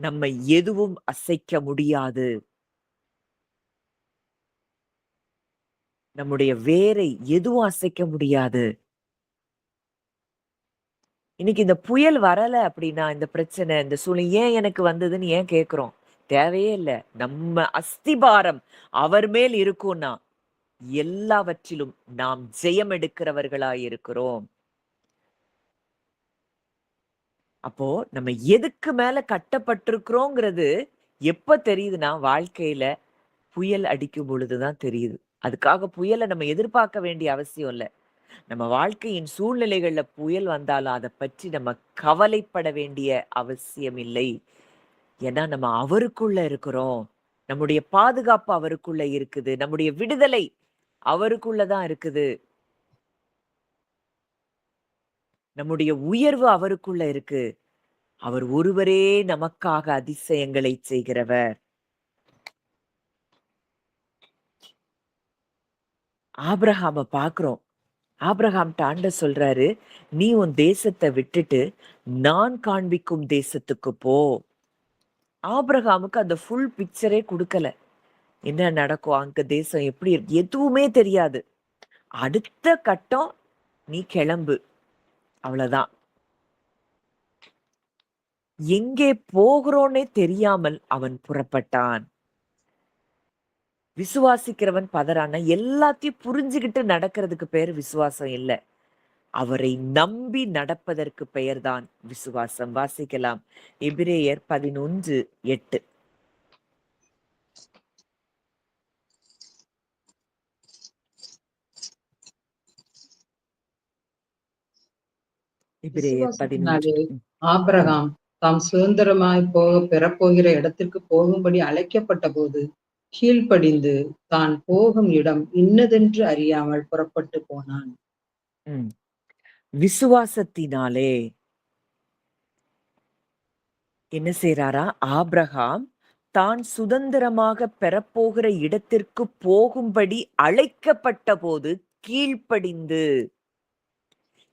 நம்மை எதுவும் அசைக்க முடியாது. நம்முடைய வேரை எதுவும் அசைக்க முடியாது. இன்னைக்கு இந்த புயல் வரல அப்படின்னா, இந்த பிரச்சனை, இந்த சூழ்நிலை ஏன் எனக்கு வந்ததுன்னு ஏன் கேட்கிறோம்? தேவையே இல்ல. நம்ம அஸ்திபாரம் அவர் மேல் இருக்கும்னா, எல்லாவற்றிலும் நாம் ஜெயம் எடுக்கிறவர்களாய் இருக்கிறோம். அப்போ நம்ம எதுக்கு மேல கட்டப்பட்டிருக்கிறோங்கிறது எப்ப தெரியுதுன்னா, வாழ்க்கையில புயல் அடிக்கும் பொழுதுதான் தெரியுது. அதுக்காக புயல நம்ம எதிர்பார்க்க வேண்டிய அவசியம் இல்ல. நம்ம வாழ்க்கையின் சூழ்நிலைகள்ல புயல் வந்தாலும் அத பற்றி நம்ம கவலைப்பட வேண்டிய அவசியம் இல்லை. ஏன்னா நம்ம அவருக்குள்ள இருக்கிறோம். நம்முடைய பாதுகாப்பு அவருக்குள்ள இருக்குது. நம்முடைய விடுதலை அவருக்குள்ள தான் இருக்குது. நம்முடைய உயர்வு அவருக்குள்ள இருக்கு. அவர் ஒருவரே நமக்காக அதிசயங்களை செய்கிறவர். ஆபிரகாம பார்க்கிறோம். ஆபிரகாம்ட்ட ஆண்டவர் சொல்றாரு, நீ உன் தேசத்தை விட்டுட்டு நான் காண்பிக்கும் தேசத்துக்கு போ. ஆபிரகாமுக்கு அந்த ஃபுல் பிக்சரே குடுக்கல. என்ன நடக்கும், அங்க தேசம் எப்படி இருக்கு, எதுவுமே தெரியாது. அடுத்த கட்டம், நீ கிளம்பு, அவ்வளவுதான். எங்கே போகிறோன்னே தெரியாமல் அவன் புறப்பட்டான். விசுவாசிக்கிறவன் பதறான எல்லாத்தையும் புரிஞ்சுகிட்டு நடக்கிறதுக்கு பேரு விசுவாசம் இல்ல. அவரை நம்பி நடப்பதற்கு பெயர்தான் விசுவாசம். வாசிக்கலாம். எபிரேயர் 11:8. எபிரேயர் 11. விசுவாசத்தினாலே ஆபிரகாம் தாம் சுதந்திரமாய் பெறப்போகிற இடத்திற்கு போகும்படி அழைக்கப்பட்ட போது கீழ்ப்படிந்து தான் போகும் இடம் இன்னதென்று அறியாமல் புறப்பட்டு போனான். விசுவாசத்தினாலே என்ன செய்றாரா? ஆபிரகாம் தான் சுதந்திரமாக பெறப்போகிற இடத்திற்கு போகும்படி அழைக்கப்பட்ட போது கீழ்ப்படிந்து.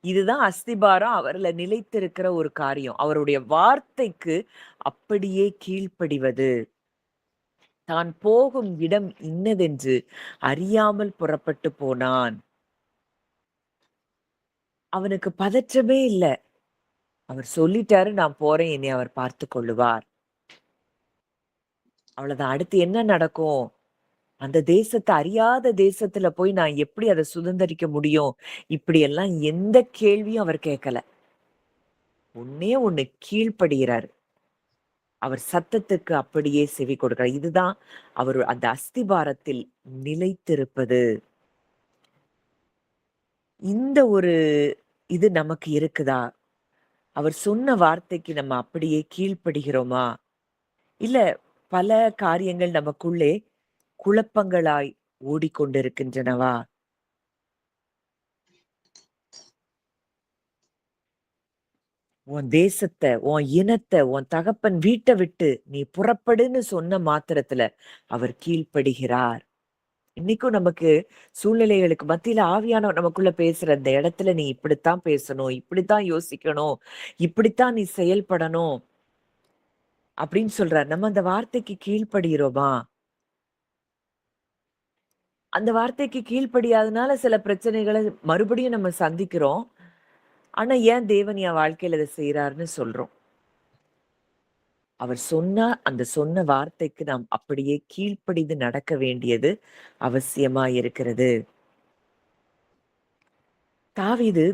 இதுதான் அஸ்திபாரம் அவர்ல நிலைத்திருக்கிற ஒரு காரியம். அவருடைய வார்த்தைக்கு அப்படியே கீழ்ப்படிவது. தான் போகும் இடம் இன்னதென்று அறியாமல் புறப்பட்டு போனான். அவனுக்கு பதற்றமே இல்ல. அவர் சொல்லிட்டாரு, நான் போறேன். என்னை அவர் பார்த்துக் கொள்ளுவார். அவ்வளவுதான். அடுத்து என்ன நடக்கும்? அந்த தேசத்த அறியாத தேசத்துல போய் நான் எப்படி அத சுதந்தரிக்க முடியும்? இப்படியெல்லாம் எந்த கேள்வியும் அவர் கேட்கல. ஒண்ணே ஒண்ணு கீழ்ப்படிகிறாரு. அவர் சத்தத்துக்கு அப்படியே செவி கொடுக்கிறார். இதுதான் அவர் அந்த அஸ்திபாரத்தில் நிலைத்திருப்பது. இந்த ஒரு இது நமக்கு இருக்குதா? அவர் சொன்ன வார்த்தைக்கு நம்ம அப்படியே கீழ்ப்படுகிறோமா? இல்ல பல காரியங்கள் நமக்குள்ளே குழப்பங்களாய் ஓடிக்கொண்டிருக்கின்றனவா? உன் தேசத்த, உன் இனத்த, உன் தகப்பன் வீட்ட விட்டு நீ புறப்படுன்னு சொன்ன மாத்திரத்துல அவர் கீழ்ப்படுகிறார். இன்னைக்கும் நமக்கு சூழ்நிலைகளுக்கு மத்தியில ஆவியானவர் நமக்குள்ள பேசுற அந்த இடத்துல நீ இப்படித்தான் பேசணும், இப்படித்தான் யோசிக்கணும், இப்படித்தான் நீ செயல்படணும் அப்படின்னு சொல்றார். நம்ம அந்த வார்த்தைக்கு கீழ்ப்படுகிறோமா? அந்த வார்த்தைக்கு கீழ்ப்படியாதனால சில பிரச்சனைகளை மறுபடியும் நம்ம சந்திக்கிறோம். ஆனா ஏன் தேவன் என் வாழ்க்கையில இதை செய்யறாருன்னு சொல்றோம். அவர் சொன்னா அந்த சொன்ன வார்த்தைக்கு நாம் அப்படியே கீழ்ப்படிந்து நடக்க வேண்டியது அவசியமா இருக்கிறது. தாவீது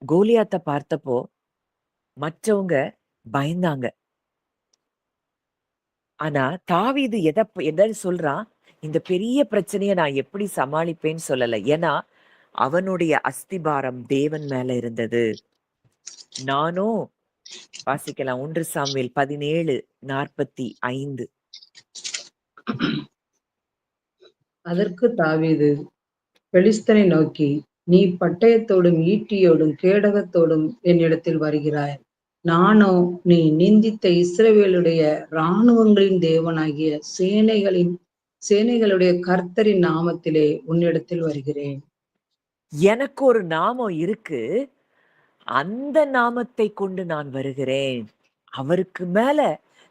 கோலியாத்த பார்த்தப்போ மற்றவங்க பயந்தாங்க. ஆனா தாவீது எதை சொல்றான்? இந்த பெரிய பிரச்சனைய நான் எப்படி சமாளிப்பேன்னு சொல்லல. ஏன்னா அவனுடைய அஸ்திபாரம் தேவன் மேல இருந்தது. நானும் வாசிக்கலாம் 1 சாமுவேல் 17:45. அதற்கு தாவீது பெலிஸ்தனை நோக்கி, நீ பட்டயத்தோடும் ஈட்டியோடும் கேடகத்தோடும் என்னிடத்தில் வருகிறாய். நானோ நீ நிந்தித்த இஸ்ரவேலுடைய இராணுவங்களின் தேவனாகிய சேனைகளுடைய கர்த்தரின் நாமத்திலே உன்னிடத்தில் வருகிறேன். எனக்கு ஒரு நாமம் இருக்கு. அந்த நாமத்தை கொண்டு நான் வருகிறேன். அவருக்கு மேல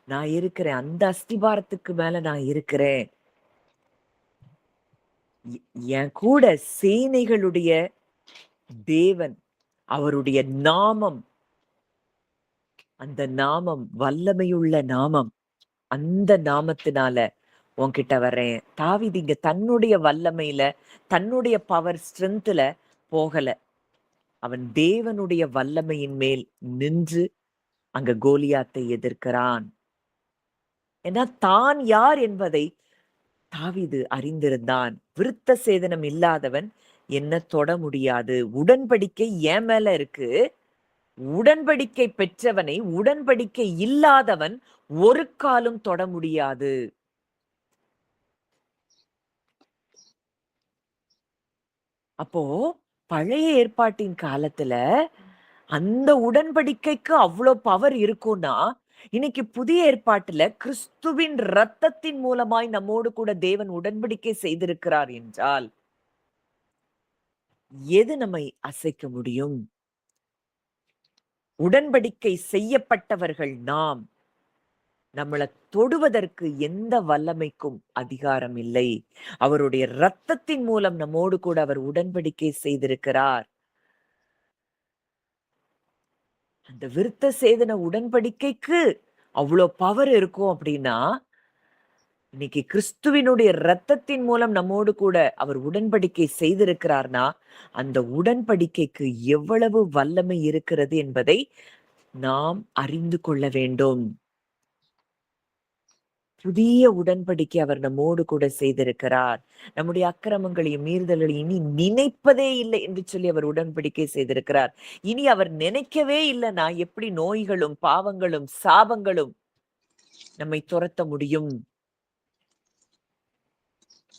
நான் இருக்கிறேன். அந்த அஸ்திபாரத்துக்கு மேல நான் இருக்கிறேன். என் கூட சேனைகளுடைய தேவன், அவருடைய நாமம், அந்த நாமம் வல்லமையுள்ள நாமம். அந்த நாமத்தினால உன்கிட்ட வர்றேன். தாவீது இங்க தன்னுடைய வல்லமையில, தன்னுடைய பவர் ஸ்ட்ரென்த்ல போகல. அவன் தேவனுடைய வல்லமையின் மேல் நின்று அங்க கோலியாத்தை எதிர்க்கிறான். ஏன்னா தான் யார் என்பதை தாவீது அறிந்திருந்தான். விருத்த சேதனம் இல்லாதவன் என்ன தொட முடியாது. உடன்படிக்கை என் மேல இருக்கு. உடன்படிக்கை பெற்றவனை உடன்படிக்கை இல்லாதவன் ஒரு காலும் தொட முடியாது. அப்போ பழைய ஏற்பாட்டின் காலத்துல அந்த உடன்படிக்கைக்கு அவ்வளோ பவர் இருக்கும்னா, இன்னைக்கு புதிய ஏற்பாட்டுல கிறிஸ்துவின் இரத்தத்தின் மூலமாய் நம்மோடு கூட தேவன் உடன்படிக்கை செய்திருக்கிறார் என்றால், எது நம்மை அசைக்க முடியும்? உடன்படிக்கை செய்யப்பட்டவர்கள் நாம். நம்மள தொடுவதற்கு எந்த வல்லமைக்கும் அதிகாரம் இல்லை. அவருடைய இரத்தத்தின் மூலம் நம்மோடு கூட அவர் உடன்படிக்கை செய்திருக்கிறார். அந்த விருத்த சேதன உடன்படிக்கைக்கு அவ்வளோ பவர் இருக்கும் அப்படின்னா, இன்னைக்கு கிறிஸ்துவினுடைய இரத்தத்தின் மூலம் நம்மோடு கூட அவர் உடன்படிக்கை செய்திருக்கிறார்னா, அந்த உடன்படிக்கைக்கு எவ்வளவு வல்லமை இருக்கிறது என்பதை நாம் அறிந்து கொள்ள வேண்டும். புதிய உடன்படிக்கை அவர் நம்மோடு கூட செய்திருக்கிறார். நம்முடைய அக்கிரமங்களையும் மீறுதல்களையும் இனி நினைப்பதே இல்லை என்று சொல்லி அவர் உடன்படிக்கை செய்திருக்கிறார். இனி அவர் நினைக்கவே இல்லைன்னா எப்படி நோய்களும் பாவங்களும் சாபங்களும் நம்மை துரத்த முடியும்?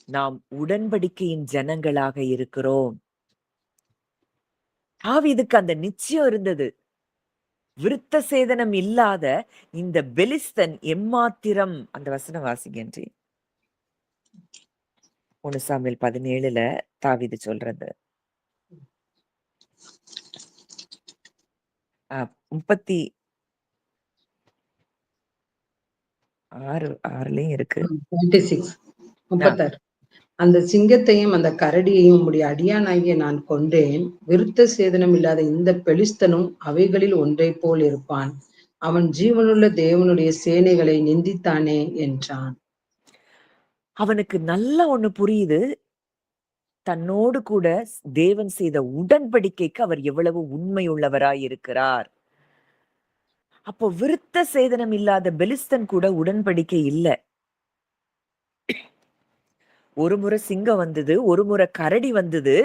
நாம் உடன்படிக்கையின் ஜனங்களாக இருக்கிறோம். தாவீதுக்கு அந்த நிச்சயம் இருந்தது. விருத்த சேதனம் இல்லாத இந்த பெலிஸ்தன் எம்மாத்திரம். அந்த வசனம் வாசிங்கன்றி 1 சாமுவேல் 17 தாவீது சொல்றது. 36 இருக்கு. 36 36 அந்த சிங்கத்தையும் அந்த கரடியையும் உம்முடைய அடியானாகிய நான் கொன்றேன். விருத்த சேதனம் இல்லாத இந்த பெலிஸ்தனும் அவைகளில் ஒன்றைப் போல் இருப்பான். அவன் ஜீவனுள்ள தேவனுடைய சேனைகளை நிந்தித்தானே என்றான். அவனுக்கு நல்லா ஒண்ணு புரியுது. தன்னோடு கூட தேவன் செய்த உடன்படிக்கைக்கு அவர் எவ்வளவு உண்மையுள்ளவராய் இருக்கிறார். அப்போ விருத்த சேதனம் இல்லாத பெலிஸ்தன் கூட உடன்படிக்கை இல்ல. ஒரு முறை சிங்கம் வந்தது, ஒரு முறை கரடி வந்தது.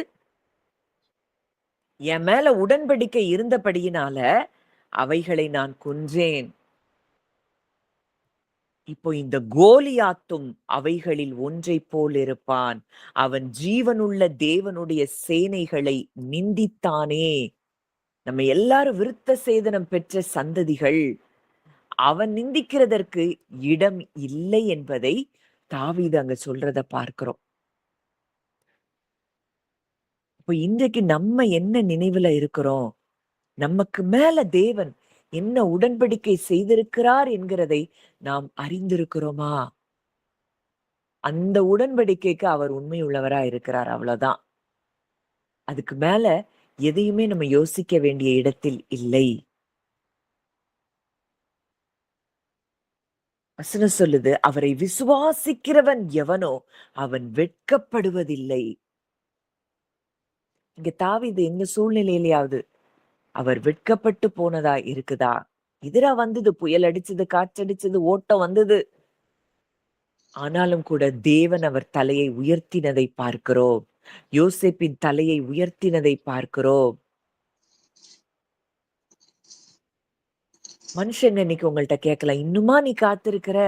என் மேல உடன்படிக்கை இருந்தபடியினால அவைகளை நான் கொன்றேன். இப்போ இந்த கோலியாத்தும் அவைகளில் ஒன்றைப் போல் இருப்பான். அவன் ஜீவனுள்ள தேவனுடைய சேனைகளை நிந்தித்தானே. நம்ம எல்லாரும் விருத்த சேதனம் பெற்ற சந்ததிகள். அவன் நிந்திக்கிறதற்கு இடம் இல்லை என்பதை தாவீது அங்க சொல்றத பார்க்கிறோம். இப்ப இன்றைக்கு நம்ம என்ன நினைவுல இருக்கிறோம்? நமக்கு மேல தேவன் என்ன உடன்படிக்கை செய்திருக்கிறார் என்கிறதை நாம் அறிந்திருக்கிறோமா? அந்த உடன்படிக்கைக்கு அவர் உண்மையுள்ளவரா இருக்கிறார், அவ்வளவுதான். அதுக்கு மேல எதையுமே நம்ம யோசிக்க வேண்டிய இடத்தில் இல்லை. வசனம் சொல்லுது, அவரை விசுவாசிக்கிறவன் எவனோ அவன் வெட்கப்படுவதில்லை. இங்க தாவீது எந்த சூழ்நிலையிலயாவது அவர் வெட்கப்பட்டு போனதா இருக்குதா? எதிரா வந்தது, புயல் அடிச்சது, காற்றடிச்சது, ஓட்டம் வந்தது. ஆனாலும் கூட தேவன் அவர் தலையை உயர்த்தினதை பார்க்கிறோம். யோசேப்பின் தலையை உயர்த்தினதை பார்க்கிறோம். மனுஷங்க இன்னைக்கு உங்கள்ட்ட கேட்கலாம், இன்னுமா நீ காத்திருக்கிற?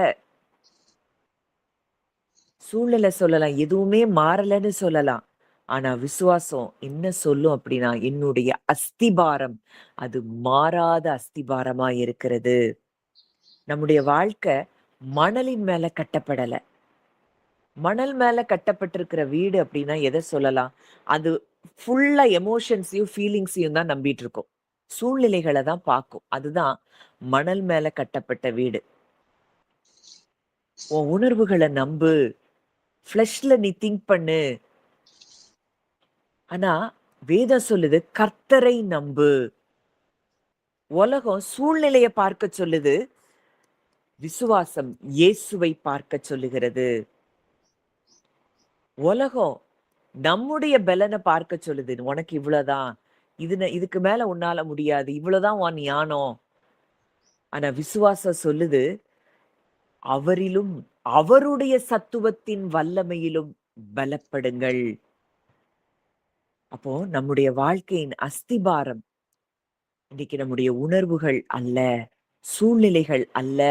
சூழ்நிலை சொல்லலாம், எதுவுமே மாறலன்னு சொல்லலாம். ஆனா விசுவாசம் என்ன சொல்லும் அப்படின்னா, என்னுடைய அஸ்திபாரம் அது மாறாத அஸ்திபாரமா இருக்கிறது. நம்முடைய வாழ்க்கை மணலின் மேல கட்டப்படல. மணல் மேல கட்டப்பட்டிருக்கிற வீடு அப்படின்னா எதை சொல்லலாம்? அது ஃபுல்லா எமோஷன்ஸையும், ஃபீலிங்ஸையும் தான் நம்பிட்டு இருக்கும். சூழ்நிலைகள தான் பார்க்கும். அதுதான் மணல் மேல கட்டப்பட்ட வீடு. உன் உணர்வுகள நம்பு. ஃப்ளஷ்ல நீ திங்க் பண்ணு. ஆனா வேதம் சொல்லுது, கர்த்தரை நம்பு. உலகம் சூழ்நிலைய பார்க்க சொல்லுது. விசுவாசம் இயேசுவை பார்க்க சொல்லுகிறது. உலகம் நம்முடைய பெலன பார்க்க சொல்லுது. உனக்கு இவ்வளவுதான். இதுக்கு மேல உன்னால முடியாது. இவ்வளவுதான் உன் ஞானம். ஆனா விசுவாசம் சொல்லுது, அவரிலும் அவருடைய சத்துவத்தின் வல்லமையிலும் பலப்படுங்கள். அப்போ நம்முடைய வாழ்க்கையின் அஸ்திபாரம் இன்னைக்கு நம்முடைய உணர்வுகள் அல்ல, சூழ்நிலைகள் அல்ல,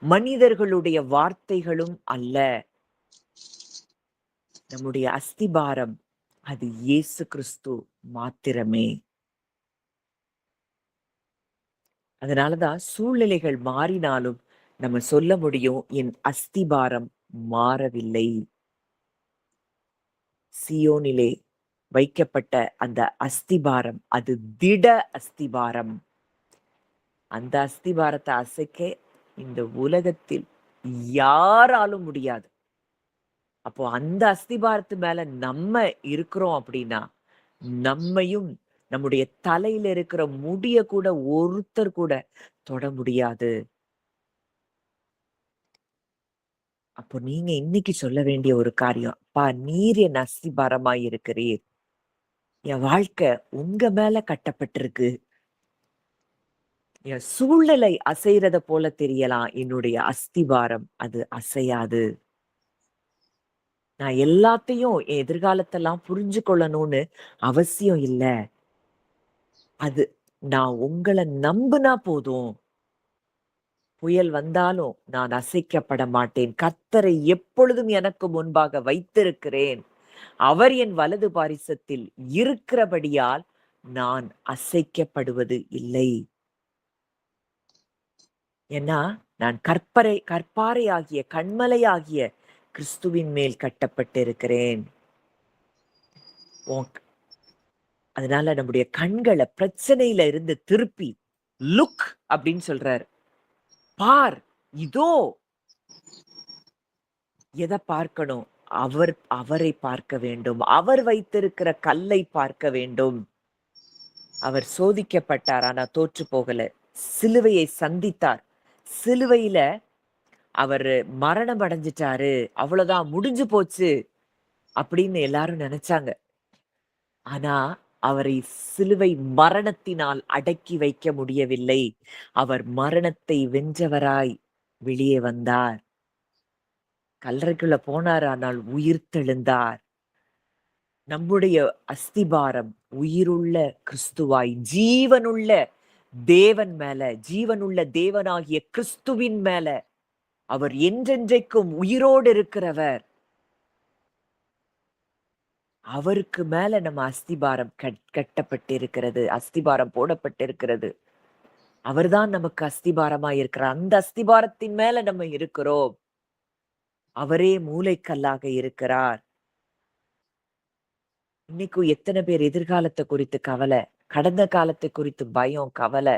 மனிதர்களுடைய வார்த்தைகளும் அல்ல. நம்முடைய அஸ்திபாரம் அது இயேசு கிறிஸ்து மாத்திரமே. அதனாலதான் சூழ்நிலைகள் மாறினாலும் நம்ம சொல்ல முடியும், என் அஸ்திபாரம் மாறவில்லை. சியோனிலே வைக்கப்பட்ட அந்த அஸ்திபாரம் அது திட அஸ்திபாரம். அந்த அஸ்திபாரத்தை அசைக்க இந்த உலகத்தில் யாராலும் முடியாது. அப்போ அந்த அஸ்திபாரத்து மேல நம்ம இருக்கிறோம் அப்படின்னா, நம்மையும் நம்முடைய தலையில இருக்கிற முடிய கூட ஒருத்தர் கூட தொட முடியாது. அப்போ நீங்க இன்னைக்கு சொல்ல வேண்டிய ஒரு காரியம், அப்பா நீர் என் அஸ்திபாரமாய் இருக்கிறீர். என் வாழ்க்கை உங்க மேல கட்டப்பட்டிருக்கு. என் சூழ்நிலை அசைறத போல தெரியலாம், என்னுடைய அஸ்திபாரம் அது அசையாது. நான் எல்லாத்தையும் என் எதிர்காலத்தெல்லாம் புரிஞ்சு கொள்ளணும்னு அவசியம் இல்ல. அது நான் உங்கள நம்புனா போதும். புயல் வந்தாலும் நான் அசைக்கப்பட மாட்டேன். கர்த்தரை எப்பொழுதும் எனக்கு முன்பாக வைத்திருக்கிறேன். அவர் என் வலது பாரிசத்தில் இருக்கிறபடியால் நான் அசைக்கப்படுவது இல்லை. ஏன்னா நான் கற்பாறை ஆகிய கண்மலை ஆகிய கிறிஸ்துவின் மேல் கட்டப்பட்டிருக்கிறேன். அதனால நம்முடைய கண்களை பிரச்சனையில இருந்து திருப்பி லுக் அப்படின்னு சொல்றாரு. பார், இதோ. எதை பார்க்கணும்? அவரை பார்க்க வேண்டும். அவர் வைத்திருக்கிற கல்லை பார்க்க வேண்டும். அவர் சோதிக்கப்பட்டார், ஆனா தோற்று போகல. சிலுவையை சந்தித்தார். சிலுவையில அவரு மரணம் அடைஞ்சிட்டாரு, அவ்வளவுதான் முடிஞ்சு போச்சு அப்படின்னு எல்லாரும் நினைச்சாங்க. ஆனா அவரை சிலுவை மரணத்தினால் அடக்கி வைக்க முடியவில்லை. அவர் மரணத்தை வென்றவராய் வெளியே வந்தார். கல்லறைக்குள்ள போனார், ஆனால் உயிர்த்தெழுந்தார். நம்முடைய அஸ்திபாரம் உயிருள்ள கிறிஸ்துவாய், ஜீவனுள்ள தேவன் மேல, ஜீவனுள்ள தேவனாகிய கிறிஸ்துவின் மேல. அவர் என்றென்றைக்கும் உயிரோடு இருக்கிறவர். அவருக்கு மேல நம்ம அஸ்திபாரம் கட்டப்பட்டிருக்கிறது, அஸ்திபாரம் போடப்பட்டிருக்கிறது. அவர்தான் நமக்கு அஸ்திபாரமா இருக்கிறார். அந்த அஸ்திபாரத்தின் மேல நம்ம இருக்கிறோம். அவரே மூலைக்கல்லாக இருக்கிறார். இன்னைக்கும் எத்தனை பேர் எதிர்காலத்தை குறித்து கவலை, கடந்த காலத்தை குறித்து பயம், கவலை,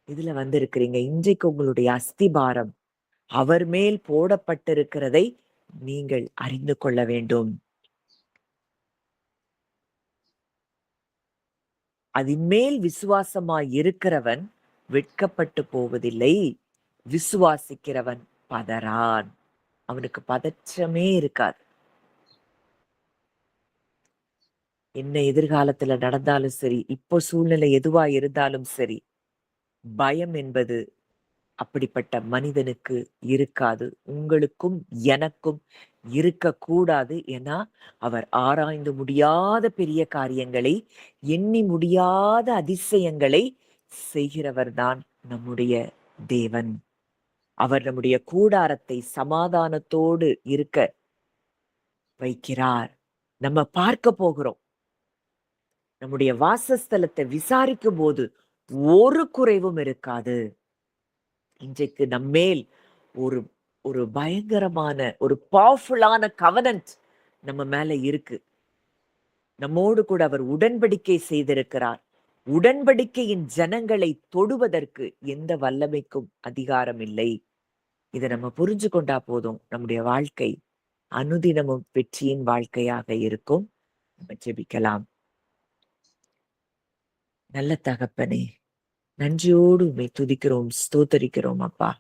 இதுல இருக்கிறீங்க. இன்றைக்கு உங்களுடைய அஸ்திபாரம் அவர் மேல் போடப்பட்டிருக்கிறதை நீங்கள் அறிந்து கொள்ள வேண்டும். அதன் மேல் விசுவாசமாய் இருக்கிறவன் வெட்கப்பட்டு போவதில்லை. விசுவாசிக்கிறவன் பதறான். அவனுக்கு பதற்றமே இருக்காது. என்ன எதிர்காலத்துல நடந்தாலும் சரி, இப்போ சூழ்நிலை எதுவா இருந்தாலும் சரி, பயம் என்பது அப்படிப்பட்ட மனிதனுக்கு இருக்காது. உங்களுக்கும் எனக்கும் இருக்கக்கூடாது. ஏன்னா அவர் ஆராய்ந்து முடியாத பெரிய காரியங்களை, எண்ணி முடியாத அதிசயங்களை செய்கிறவர்தான் நம்முடைய தேவன். அவர் நம்முடைய கூடாரத்தை சமாதானத்தோடு இருக்க வைக்கிறார். நம்ம பார்க்க போகிறோம். நம்முடைய வாசஸ்தலத்தை விசாரிக்கும் போது ஒரு குறைவும் இருக்காது. இன்றைக்கு நம்மேல் ஒரு ஒரு பயங்கரமான, ஒரு பவர்ஃபுல்லான கவனன்ட் நம்ம மேல இருக்கு. நம்மோடு கூட அவர் உடன்படிக்கை செய்திருக்கிறார். உடன்படிக்கையின் ஜனங்களை தொடுவதற்கு எந்த வல்லமைக்கும் அதிகாரம் இல்லை. இதை நம்ம புரிஞ்சு கொண்டா போதும், நம்முடைய வாழ்க்கை அனுதினமும் வெற்றியின் வாழ்க்கையாக இருக்கும். நம்ம ஜெபிக்கலாம். நல்ல தகப்பனே, நன்றியோடு உம்மை துதிக்கிறோம், ஸ்தோத்தரிக்கிறோம் அப்பா.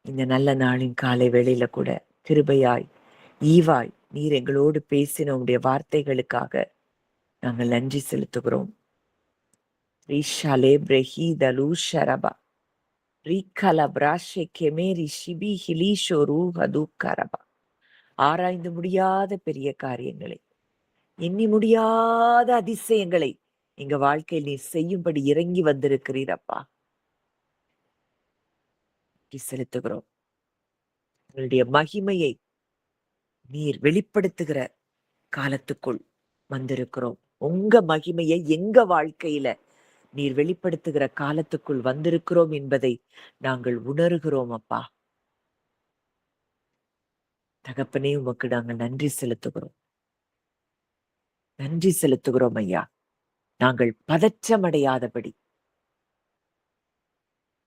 இந்த நல்ல நாளின் காலை வேளையில கூட கிருபையாய், ஈவாய் நீர் எங்களோடு பேசின உடைய வார்த்தைகளுக்காக நாங்கள் நன்றி செலுத்துகிறோம். ஆராய்ந்து முடியாத பெரிய காரியங்களை, எண்ணி முடியாத அதிசயங்களை எங்க வாழ்க்கையில் நீர் செய்யும்படி இறங்கி வந்திருக்கிறீர் அப்பா. செலுத்துகிறோம். உங்களுடைய மகிமையை நீர் வெளிப்படுத்துகிற காலத்துக்குள் வந்திருக்கிறோம். உங்க மகிமையை எங்க வாழ்க்கையில நீர் வெளிப்படுத்துகிற காலத்துக்குள் வந்திருக்கிறோம் என்பதை நாங்கள் உணர்கிறோம் அப்பா. தகப்பனே, உமக்கு நாங்கள் நன்றி செலுத்துகிறோம். நன்றி செலுத்துகிறோம் ஐயா. நாங்கள் பதற்றமடையாதபடி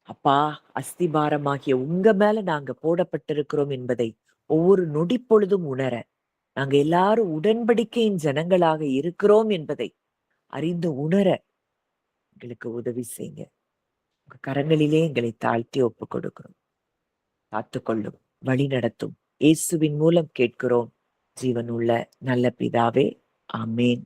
அப்பா, அஸ்திபாரமாகிய உங்க மேல நாங்க போடப்பட்டிருக்கிறோம் என்பதை ஒவ்வொரு நொடி பொழுதும் உணர, நாங்க எல்லாரும் உடன்படிக்கையின் ஜனங்களாக இருக்கிறோம் என்பதை அறிந்து உணர எங்களுக்கு உதவி செய்யுங்க. உங்க கரங்களிலே எங்களை தாழ்த்தி ஒப்பு கொடுக்கிறோம். காத்துக்கொள்ளும், வழி நடத்தும். இயேசுவின் மூலம் கேட்கிறோம் ஜீவனுள்ள நல்ல பிதாவே. ஆமேன்.